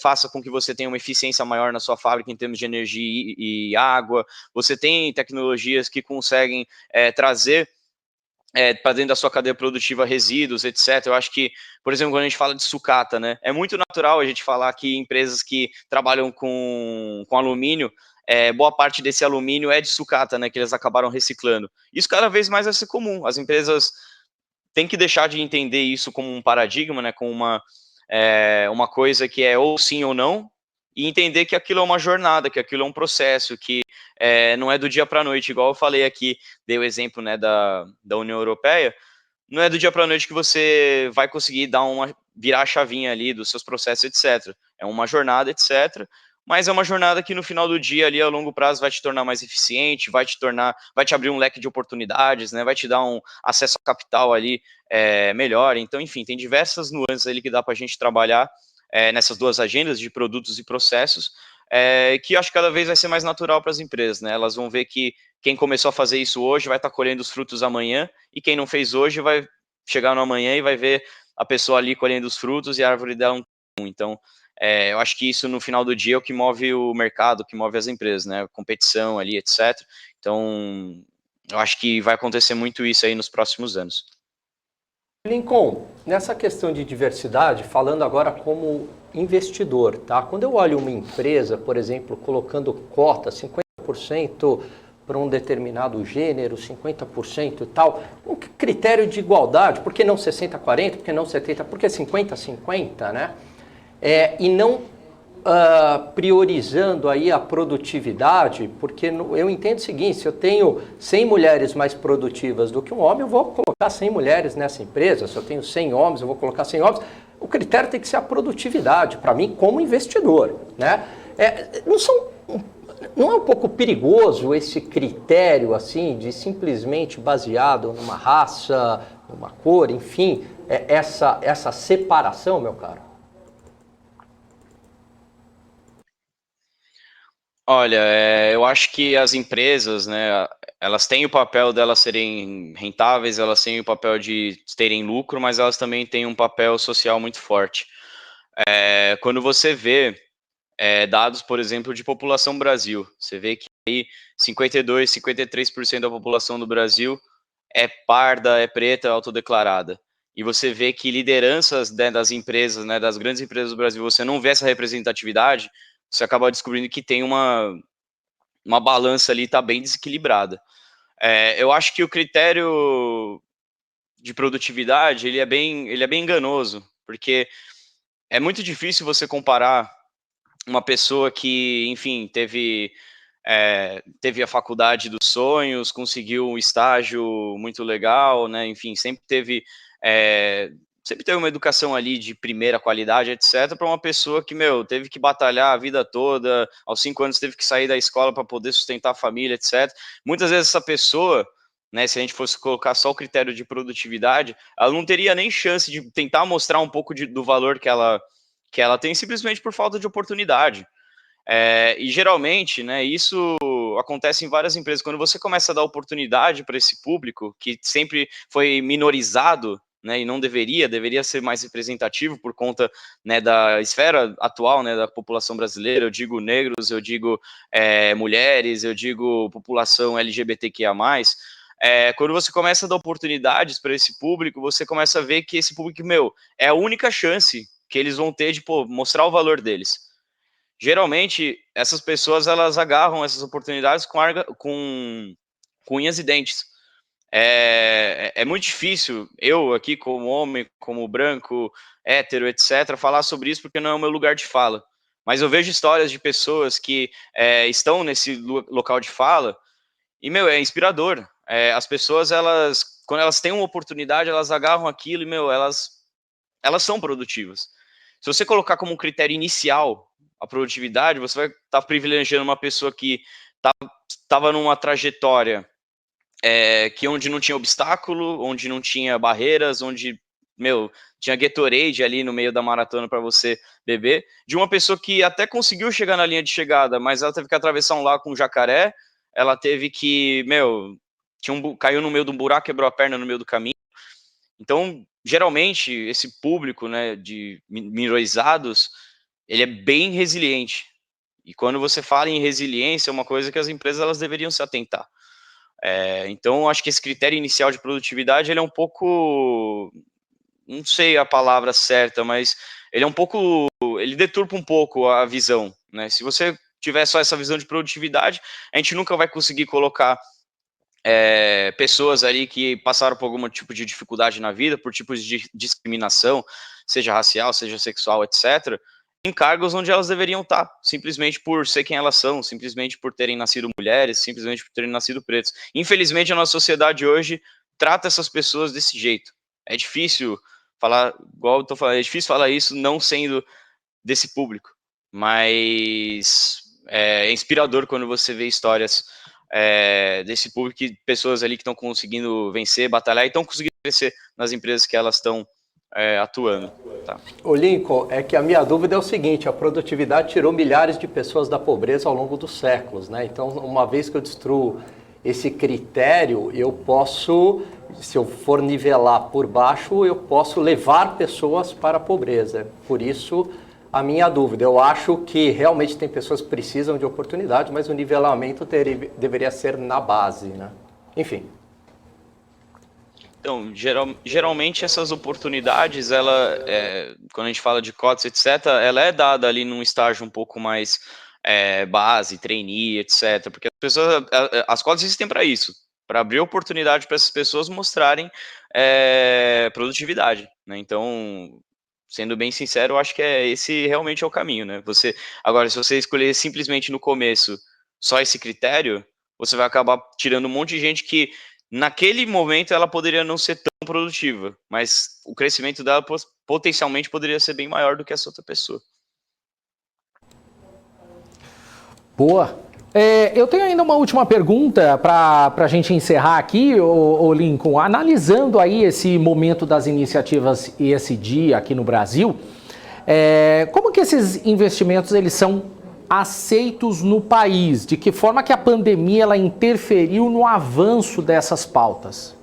faça com que você tenha uma eficiência maior na sua fábrica em termos de energia e água, você tem tecnologias que conseguem trazer para dentro da sua cadeia produtiva resíduos, etc. Eu acho que, por exemplo, quando a gente fala de sucata, né, é muito natural a gente falar que empresas que trabalham com alumínio, boa parte desse alumínio é de sucata, né, que eles acabaram reciclando. Isso cada vez mais vai ser comum. As empresas têm que deixar de entender isso como um paradigma, né, como uma coisa que é ou sim ou não, e entender que aquilo é uma jornada, que aquilo é um processo, que não é do dia para a noite, igual eu falei aqui, dei o exemplo, né, da União Europeia, não é do dia para a noite que você vai conseguir virar a chavinha ali dos seus processos, etc. É uma jornada, etc. Mas é uma jornada que no final do dia ali a longo prazo vai te tornar mais eficiente, vai te abrir um leque de oportunidades, né? Vai te dar um acesso a capital ali melhor. Então, enfim, tem diversas nuances ali que dá para a gente trabalhar nessas duas agendas de produtos e processos. que eu acho que cada vez vai ser mais natural para as empresas, né? Elas vão ver que quem começou a fazer isso hoje vai estar colhendo os frutos amanhã, e quem não fez hoje vai chegar no amanhã e vai ver a pessoa ali colhendo os frutos e a árvore dela um. Então, eu acho que isso no final do dia é o que move o mercado, o que move as empresas, né? A competição ali, etc. Então, eu acho que vai acontecer muito isso aí nos próximos anos. Lincoln, nessa questão de diversidade, falando agora como investidor, tá? Quando eu olho uma empresa, por exemplo, colocando cota 50% para um determinado gênero, 50% e tal, um critério de igualdade, por que não 60-40, por que não 70, por que 50-50, né? E não priorizando aí a produtividade, porque eu entendo o seguinte, se eu tenho 100 mulheres mais produtivas do que um homem, eu vou colocar 100 mulheres nessa empresa, se eu tenho 100 homens, eu vou colocar 100 homens. O critério tem que ser a produtividade, para mim, como investidor, né? Não é um pouco perigoso esse critério, assim, de simplesmente baseado numa raça, numa cor, enfim, essa separação, meu caro? Olha, eu acho que as empresas, né, elas têm o papel delas serem rentáveis, elas têm o papel de terem lucro, mas elas também têm um papel social muito forte. Quando você vê dados, por exemplo, de população Brasil, você vê que aí 52, 53% da população do Brasil é parda, é preta, autodeclarada. E você vê que lideranças, né, das empresas, né, das grandes empresas do Brasil, você não vê essa representatividade, você acaba descobrindo que tem uma balança ali, está bem desequilibrada. Eu acho que o critério de produtividade, ele é bem enganoso, porque é muito difícil você comparar uma pessoa que, enfim, teve a faculdade dos sonhos, conseguiu um estágio muito legal, né? Enfim, sempre teve uma educação ali de primeira qualidade, etc., para uma pessoa que, teve que batalhar a vida toda, aos 5 anos teve que sair da escola para poder sustentar a família, etc. Muitas vezes essa pessoa, né, se a gente fosse colocar só o critério de produtividade, ela não teria nem chance de tentar mostrar um pouco do valor que ela tem, simplesmente por falta de oportunidade. E geralmente, né, isso acontece em várias empresas. Quando você começa a dar oportunidade para esse público, que sempre foi minorizado, né, e não deveria ser mais representativo por conta, né, da esfera atual, né, da população brasileira. Eu digo negros, eu digo mulheres, eu digo população LGBTQIA+. Quando você começa a dar oportunidades para esse público, você começa a ver que esse público, é a única chance que eles vão ter de mostrar o valor deles. Geralmente, essas pessoas, elas agarram essas oportunidades com unhas e dentes. É muito difícil, eu aqui como homem, como branco, hétero, etc., falar sobre isso porque não é o meu lugar de fala. Mas eu vejo histórias de pessoas que estão nesse local de fala e, é inspirador. As pessoas, quando elas têm uma oportunidade, elas agarram aquilo e, elas são produtivas. Se você colocar como um critério inicial a produtividade, você vai estar privilegiando uma pessoa que estava numa trajetória onde não tinha obstáculo, onde não tinha barreiras, onde, tinha Gatorade ali no meio da maratona para você beber, de uma pessoa que até conseguiu chegar na linha de chegada, mas ela teve que atravessar um lago com um jacaré, ela teve que, caiu no meio de um buraco, quebrou a perna no meio do caminho. Então, geralmente, esse público, né, de minorizados, ele é bem resiliente. E quando você fala em resiliência, é uma coisa que as empresas elas deveriam se atentar. Então, acho que esse critério inicial de produtividade, ele é um pouco, não sei a palavra certa, mas ele deturpa um pouco a visão, né? Se você tiver só essa visão de produtividade, a gente nunca vai conseguir colocar pessoas ali que passaram por algum tipo de dificuldade na vida, por tipos de discriminação, seja racial, seja sexual, etc., em cargos onde elas deveriam estar, simplesmente por ser quem elas são, simplesmente por terem nascido mulheres, simplesmente por terem nascido pretos. Infelizmente, a nossa sociedade hoje trata essas pessoas desse jeito. É difícil falar, igual eu tô falando, é difícil falar isso não sendo desse público, mas é inspirador quando você vê histórias desse público, pessoas ali que estão conseguindo vencer, batalhar e estão conseguindo crescer nas empresas que elas estão atuando. Tá? O Lincoln, é que a minha dúvida é o seguinte, a produtividade tirou milhares de pessoas da pobreza ao longo dos séculos, né? Então, uma vez que eu destruo esse critério, eu posso, se eu for nivelar por baixo, eu posso levar pessoas para a pobreza. Por isso, a minha dúvida. Eu acho que realmente tem pessoas que precisam de oportunidade, mas o nivelamento deveria ser na base, né? Enfim. Então, geralmente essas oportunidades, quando a gente fala de cotas, etc., ela é dada ali num estágio um pouco mais base, trainee, etc., porque as cotas existem para isso, para abrir oportunidade para essas pessoas mostrarem produtividade, né? Então, sendo bem sincero, eu acho que esse realmente é o caminho, né? Agora, se você escolher simplesmente no começo só esse critério, você vai acabar tirando um monte de gente que naquele momento ela poderia não ser tão produtiva, mas o crescimento dela potencialmente poderia ser bem maior do que essa outra pessoa. Boa. Eu tenho ainda uma última pergunta para a gente encerrar aqui, ô Lincoln. Analisando aí esse momento das iniciativas ESG aqui no Brasil, como que esses investimentos eles são aceitos no país? De que forma que a pandemia ela interferiu no avanço dessas pautas?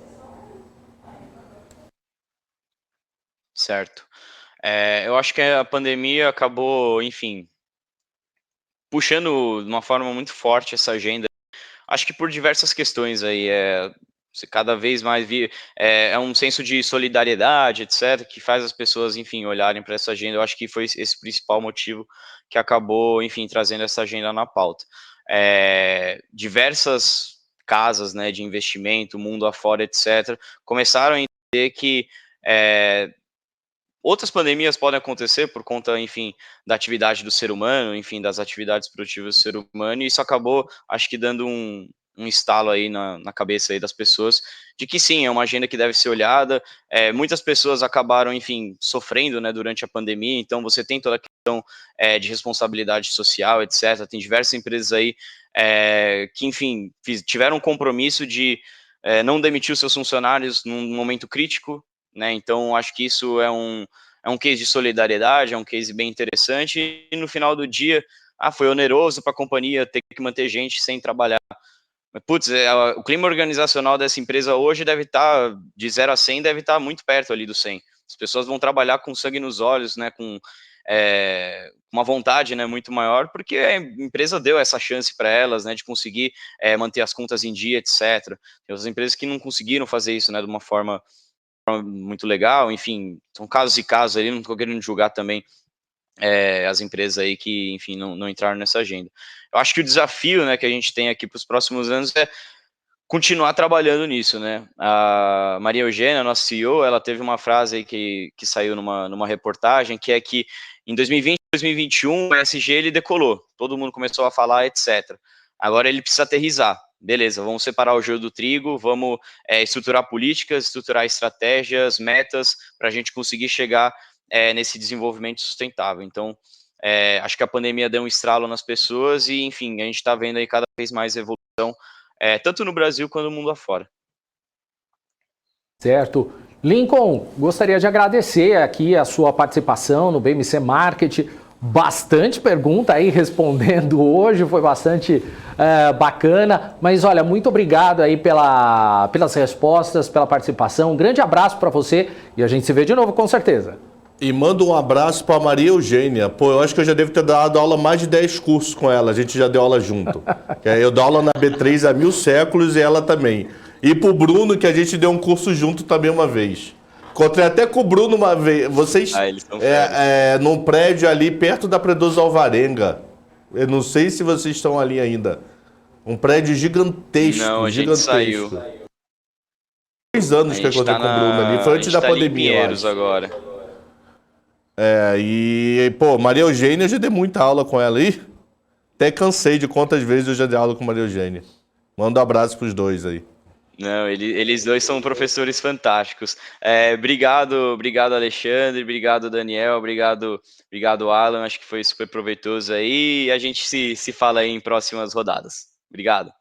Certo. Eu acho que a pandemia acabou, enfim, puxando de uma forma muito forte essa agenda. Acho que por diversas questões aí, você cada vez mais é um senso de solidariedade, etc., que faz as pessoas, enfim, olharem para essa agenda. Eu acho que foi esse principal motivo que acabou, enfim, trazendo essa agenda na pauta. Diversas casas, né, de investimento, mundo afora, etc., começaram a entender que outras pandemias podem acontecer por conta, enfim, da atividade do ser humano, enfim, das atividades produtivas do ser humano, e isso acabou, acho que, dando um estalo aí na cabeça aí das pessoas, de que sim, é uma agenda que deve ser olhada. Muitas pessoas acabaram, enfim, sofrendo, né, durante a pandemia, então você tem toda a questão de responsabilidade social, etc. Tem diversas empresas aí que, enfim, tiveram um compromisso de não demitir os seus funcionários num momento crítico, né? Então, acho que isso é um case de solidariedade, é um case bem interessante, e no final do dia, foi oneroso para a companhia ter que manter gente sem trabalhar. Mas, putz, o clima organizacional dessa empresa hoje deve estar, de 0 a 100, deve estar muito perto ali do 100. As pessoas vão trabalhar com sangue nos olhos, né, com uma vontade, né, muito maior, porque a empresa deu essa chance para elas, né, de conseguir manter as contas em dia, etc. Tem outras empresas que não conseguiram fazer isso, né, de uma forma muito legal. Enfim, são casos e casos ali, não estou querendo julgar também as empresas aí que, enfim, não entraram nessa agenda. Eu acho que o desafio, né, que a gente tem aqui para os próximos anos é continuar trabalhando nisso, né? A Maria Eugênia, nossa CEO, ela teve uma frase aí que saiu numa reportagem, que é que em 2020 e 2021 o ESG ele decolou, todo mundo começou a falar, etc. Agora ele precisa aterrissar. Beleza, vamos separar o joio do trigo, vamos estruturar políticas, estruturar estratégias, metas, para a gente conseguir chegar nesse desenvolvimento sustentável. Então, acho que a pandemia deu um estralo nas pessoas e, enfim, a gente está vendo aí cada vez mais evolução, tanto no Brasil quanto no mundo afora. Certo. Lincoln, gostaria de agradecer aqui a sua participação no BMC Market. Bastante pergunta aí respondendo hoje, foi bastante bacana. Mas olha, muito obrigado aí pelas respostas, pela participação. Um grande abraço para você e a gente se vê de novo com certeza. E manda um abraço para Maria Eugênia. Pô, eu acho que eu já devo ter dado aula mais de 10 cursos com ela. A gente já deu aula junto. Eu dou aula na B3 há 1000 séculos e ela também. E pro Bruno, que a gente deu um curso junto também uma vez. Encontrei até com o Bruno uma vez. Vocês Eles estão num prédio ali perto da Predoso Alvarenga. Eu não sei se vocês estão ali ainda. Um prédio gigantesco. Não, a gente saiu. 2 anos que eu encontrei com o Bruno ali. Foi antes da pandemia. Em Pinheiros agora. Pô, Maria Eugênia, eu já dei muita aula com ela aí. Até cansei de quantas vezes eu já dei aula com Maria Eugênia. Manda um abraço pros dois aí. Não, eles dois são professores fantásticos. Obrigado, Alexandre, obrigado, Daniel, obrigado, Alan, acho que foi super proveitoso aí e a gente se fala aí em próximas rodadas. Obrigado.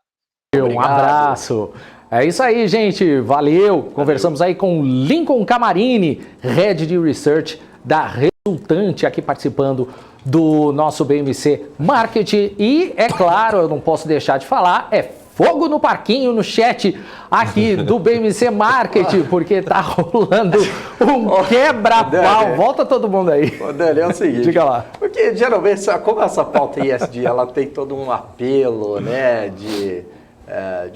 Um abraço. É isso aí, gente. Valeu. Conversamos aí com Lincoln Camarini, Head de Research da Resultante, aqui participando do nosso BMC Market. E, é claro, eu não posso deixar de falar, é fogo no parquinho, no chat aqui do BMC Market, porque tá rolando um quebra-pau. Volta todo mundo aí. Ô, Dani, é o seguinte. Diga lá. Porque, geralmente, como essa pauta ESG, ela tem todo um apelo, né, de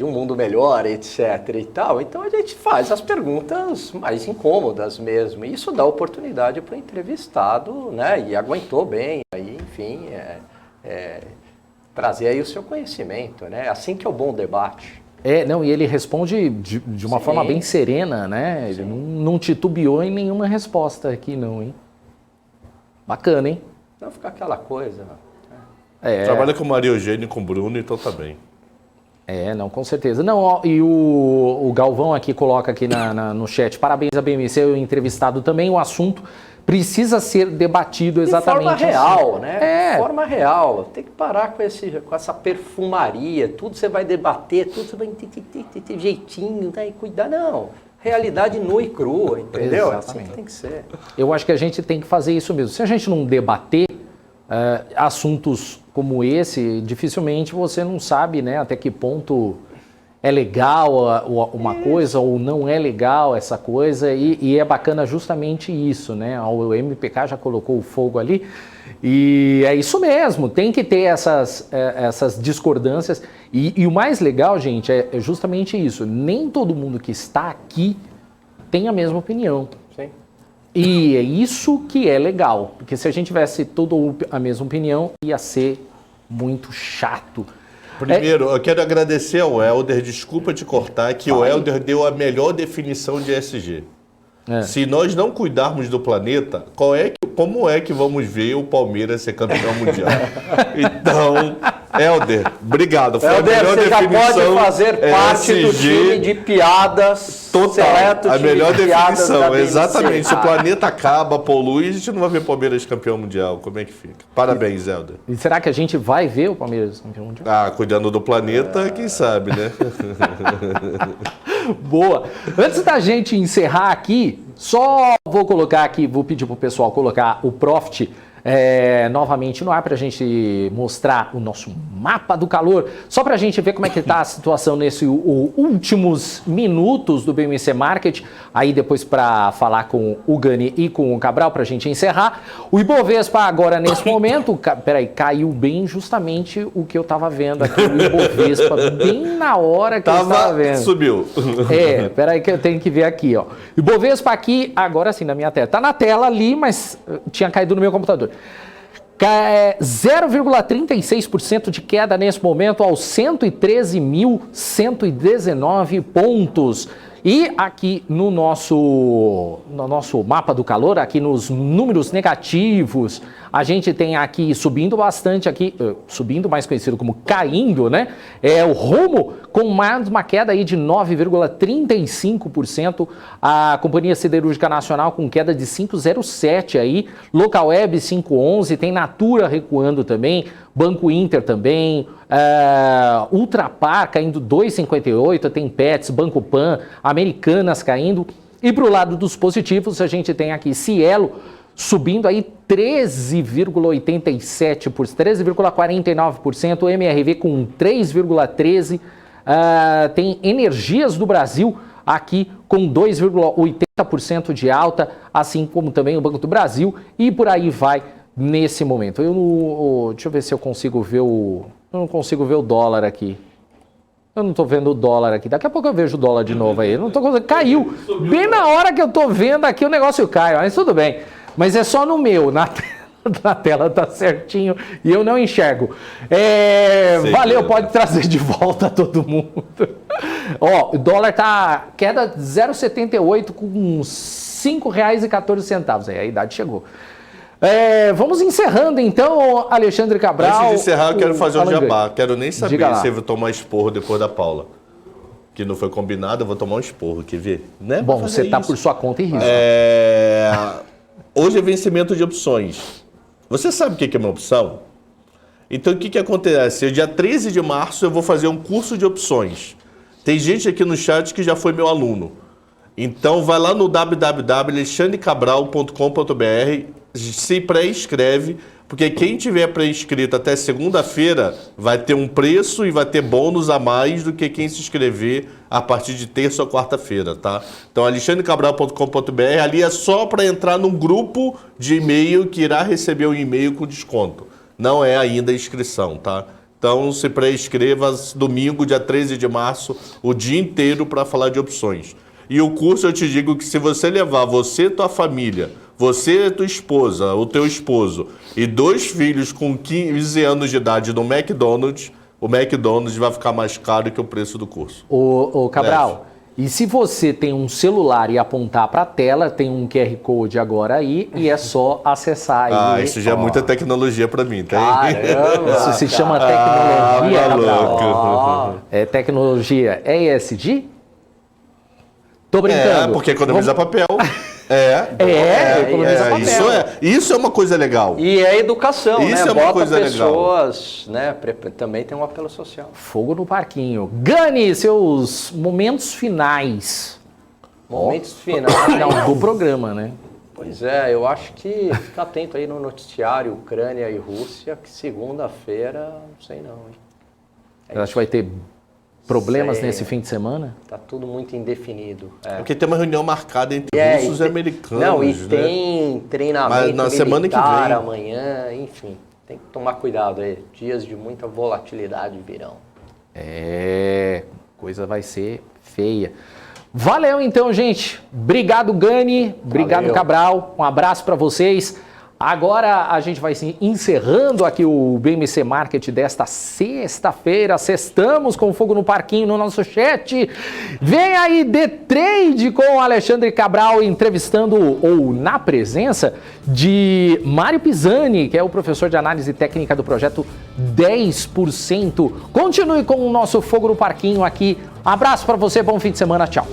um mundo melhor, etc. e tal, então a gente faz as perguntas mais incômodas mesmo. E isso dá oportunidade para o entrevistado, né? E aguentou bem, aí, enfim, trazer aí o seu conhecimento, né? Assim que é o bom debate. Não, e ele responde de uma forma bem serena, né? Ele não titubeou em nenhuma resposta aqui, não, hein? Bacana, hein? Não fica aquela coisa. Trabalha com Maria Eugênia e com o Bruno, então tá bem. Não, com certeza. Não, ó, e o Galvão aqui coloca aqui no chat, parabéns a BMC, o entrevistado também, o assunto precisa ser debatido exatamente. De forma real, assim, né? De forma real. Tem que parar com essa perfumaria, tudo você vai debater, tudo você vai ter jeitinho, né? E cuidar, não. Realidade nua e crua, entendeu? Exatamente. É assim que tem que ser. Eu acho que a gente tem que fazer isso mesmo. Se a gente não debater assuntos como esse, dificilmente você não sabe, né, até que ponto é legal uma coisa ou não é legal essa coisa, e é bacana justamente isso, né? O MPK já colocou o fogo ali, e é isso mesmo, tem que ter essas discordâncias, e o mais legal, gente, é justamente isso, nem todo mundo que está aqui tem a mesma opinião. Sim. E é isso que é legal, porque se a gente tivesse toda a mesma opinião, ia ser muito chato. Primeiro, eu quero agradecer ao Helder, desculpa te cortar, que o Helder deu a melhor definição de ESG. Se nós não cuidarmos do planeta, como é que vamos ver o Palmeiras ser campeão mundial? Então, Helder, obrigado. Foi Helder, a melhor você definição. já pode fazer parte do time de piadas. Total, a melhor definição, da exatamente. Se o planeta acaba, polui, a gente não vai ver o Palmeiras campeão mundial. Como é que fica? Parabéns, Helder. E será que a gente vai ver o Palmeiras campeão mundial? Cuidando do planeta, quem sabe, né? Boa. Antes da gente encerrar aqui, só vou colocar aqui, vou pedir pro pessoal colocar o Profit novamente no ar para a gente mostrar o nosso mapa do calor, só para a gente ver como é que está a situação nesses últimos minutos do BMC Market, aí depois para falar com o Gani e com o Cabral para a gente encerrar. O Ibovespa agora nesse momento, caiu bem justamente o que eu estava vendo aqui, o Ibovespa, bem na hora que eu estava vendo. Subiu. Peraí que eu tenho que ver aqui, ó. Ibovespa aqui, agora sim na minha tela, tá na tela ali, mas tinha caído no meu computador. 0,36% de queda nesse momento aos 113.119 pontos. E aqui no nosso mapa do calor, aqui nos números negativos, a gente tem aqui subindo bastante, subindo, mais conhecido como caindo, né? O Rumo com mais uma queda aí de 9,35%, a Companhia Siderúrgica Nacional com queda de 5,07% aí, Localweb 5,11%, tem Natura recuando também, Banco Inter também, Ultrapar caindo 2,58%, tem Pets, Banco Pan, Americanas caindo. E para o lado dos positivos, a gente tem aqui Cielo subindo aí 13,87%, 13,49%, MRV com 3,13%, tem Energias do Brasil aqui com 2,80% de alta, assim como também o Banco do Brasil, e por aí vai nesse momento. Deixa eu ver se eu consigo ver eu não consigo ver o dólar aqui. Eu não estou vendo o dólar aqui. Daqui a pouco eu vejo o dólar de novo aí. Eu não tô conseguindo. Caiu. Bem na hora que eu estou vendo aqui o negócio cai. Mas tudo bem. Mas é só no meu. Na tela tá certinho e eu não enxergo. Valeu, pode trazer de volta todo mundo. Ó, o dólar tá queda 0,78 com R$ 5,14. Aí a idade chegou. Vamos encerrando então, Alexandre Cabral. Antes de encerrar, eu quero fazer um jabá. Quero nem saber se eu vou tomar esporro depois da Paula. Que não foi combinado, eu vou tomar um esporro, quer ver? Né? Bom, você tá por sua conta e risco. Hoje é vencimento de opções. Você sabe o que é uma opção? Então o que acontece? Dia 13 de março eu vou fazer um curso de opções. Tem gente aqui no chat que já foi meu aluno. Então vai lá no www.alexandrecabral.com.br, se pré-inscreve, porque quem tiver pré-inscrito até segunda-feira vai ter um preço e vai ter bônus a mais do que quem se inscrever a partir de terça ou quarta-feira, tá? Então alexandrecabral.com.br, ali é só para entrar num grupo de e-mail que irá receber um e-mail com desconto. Não é ainda a inscrição, tá? Então se pré-inscreva domingo, dia 13 de março, o dia inteiro para falar de opções. E o curso eu te digo que se você levar você, tua família, você, tua esposa, o teu esposo e 2 filhos com 15 anos de idade no McDonald's, o McDonald's vai ficar mais caro que o preço do curso. Ô Cabral, e se você tem um celular e apontar para a tela, tem um QR Code agora aí e é só acessar aí. Isso já é muita tecnologia para mim, tá? Caramba! Isso se chama tecnologia, Cabral. Louco. É tecnologia ESG? Tô brincando. Porque economiza papel. Economiza papel. Isso é uma coisa legal. E é educação, Isso né? é uma Bota coisa pessoas, né? Também tem um apelo social. Fogo no parquinho. Gani, seus momentos finais. Momentos finais. Não, do programa, né? Pois é, eu acho que fica atento aí no noticiário Ucrânia e Rússia, que segunda-feira, não sei não, hein? Eu acho que vai ter problemas Sei. nesse fim de semana. Tá tudo muito indefinido. Porque tem uma reunião marcada entre russos e americanos. Não, e né? tem treinamento Mas na semana que militar vem. amanhã, enfim. Tem que tomar cuidado aí. Dias de muita volatilidade virão. Coisa vai ser feia. Valeu então, gente. Obrigado, Gani. Obrigado, Valeu. Cabral. Um abraço para vocês. Agora a gente vai encerrando aqui o BMC Market desta sexta-feira. Sextamos com Fogo no Parquinho no nosso chat. Vem aí The Trade com o Alexandre Cabral entrevistando ou na presença de Mário Pisani, que é o professor de análise técnica do projeto 10%. Continue com o nosso Fogo no Parquinho aqui. Abraço para você, bom fim de semana, tchau.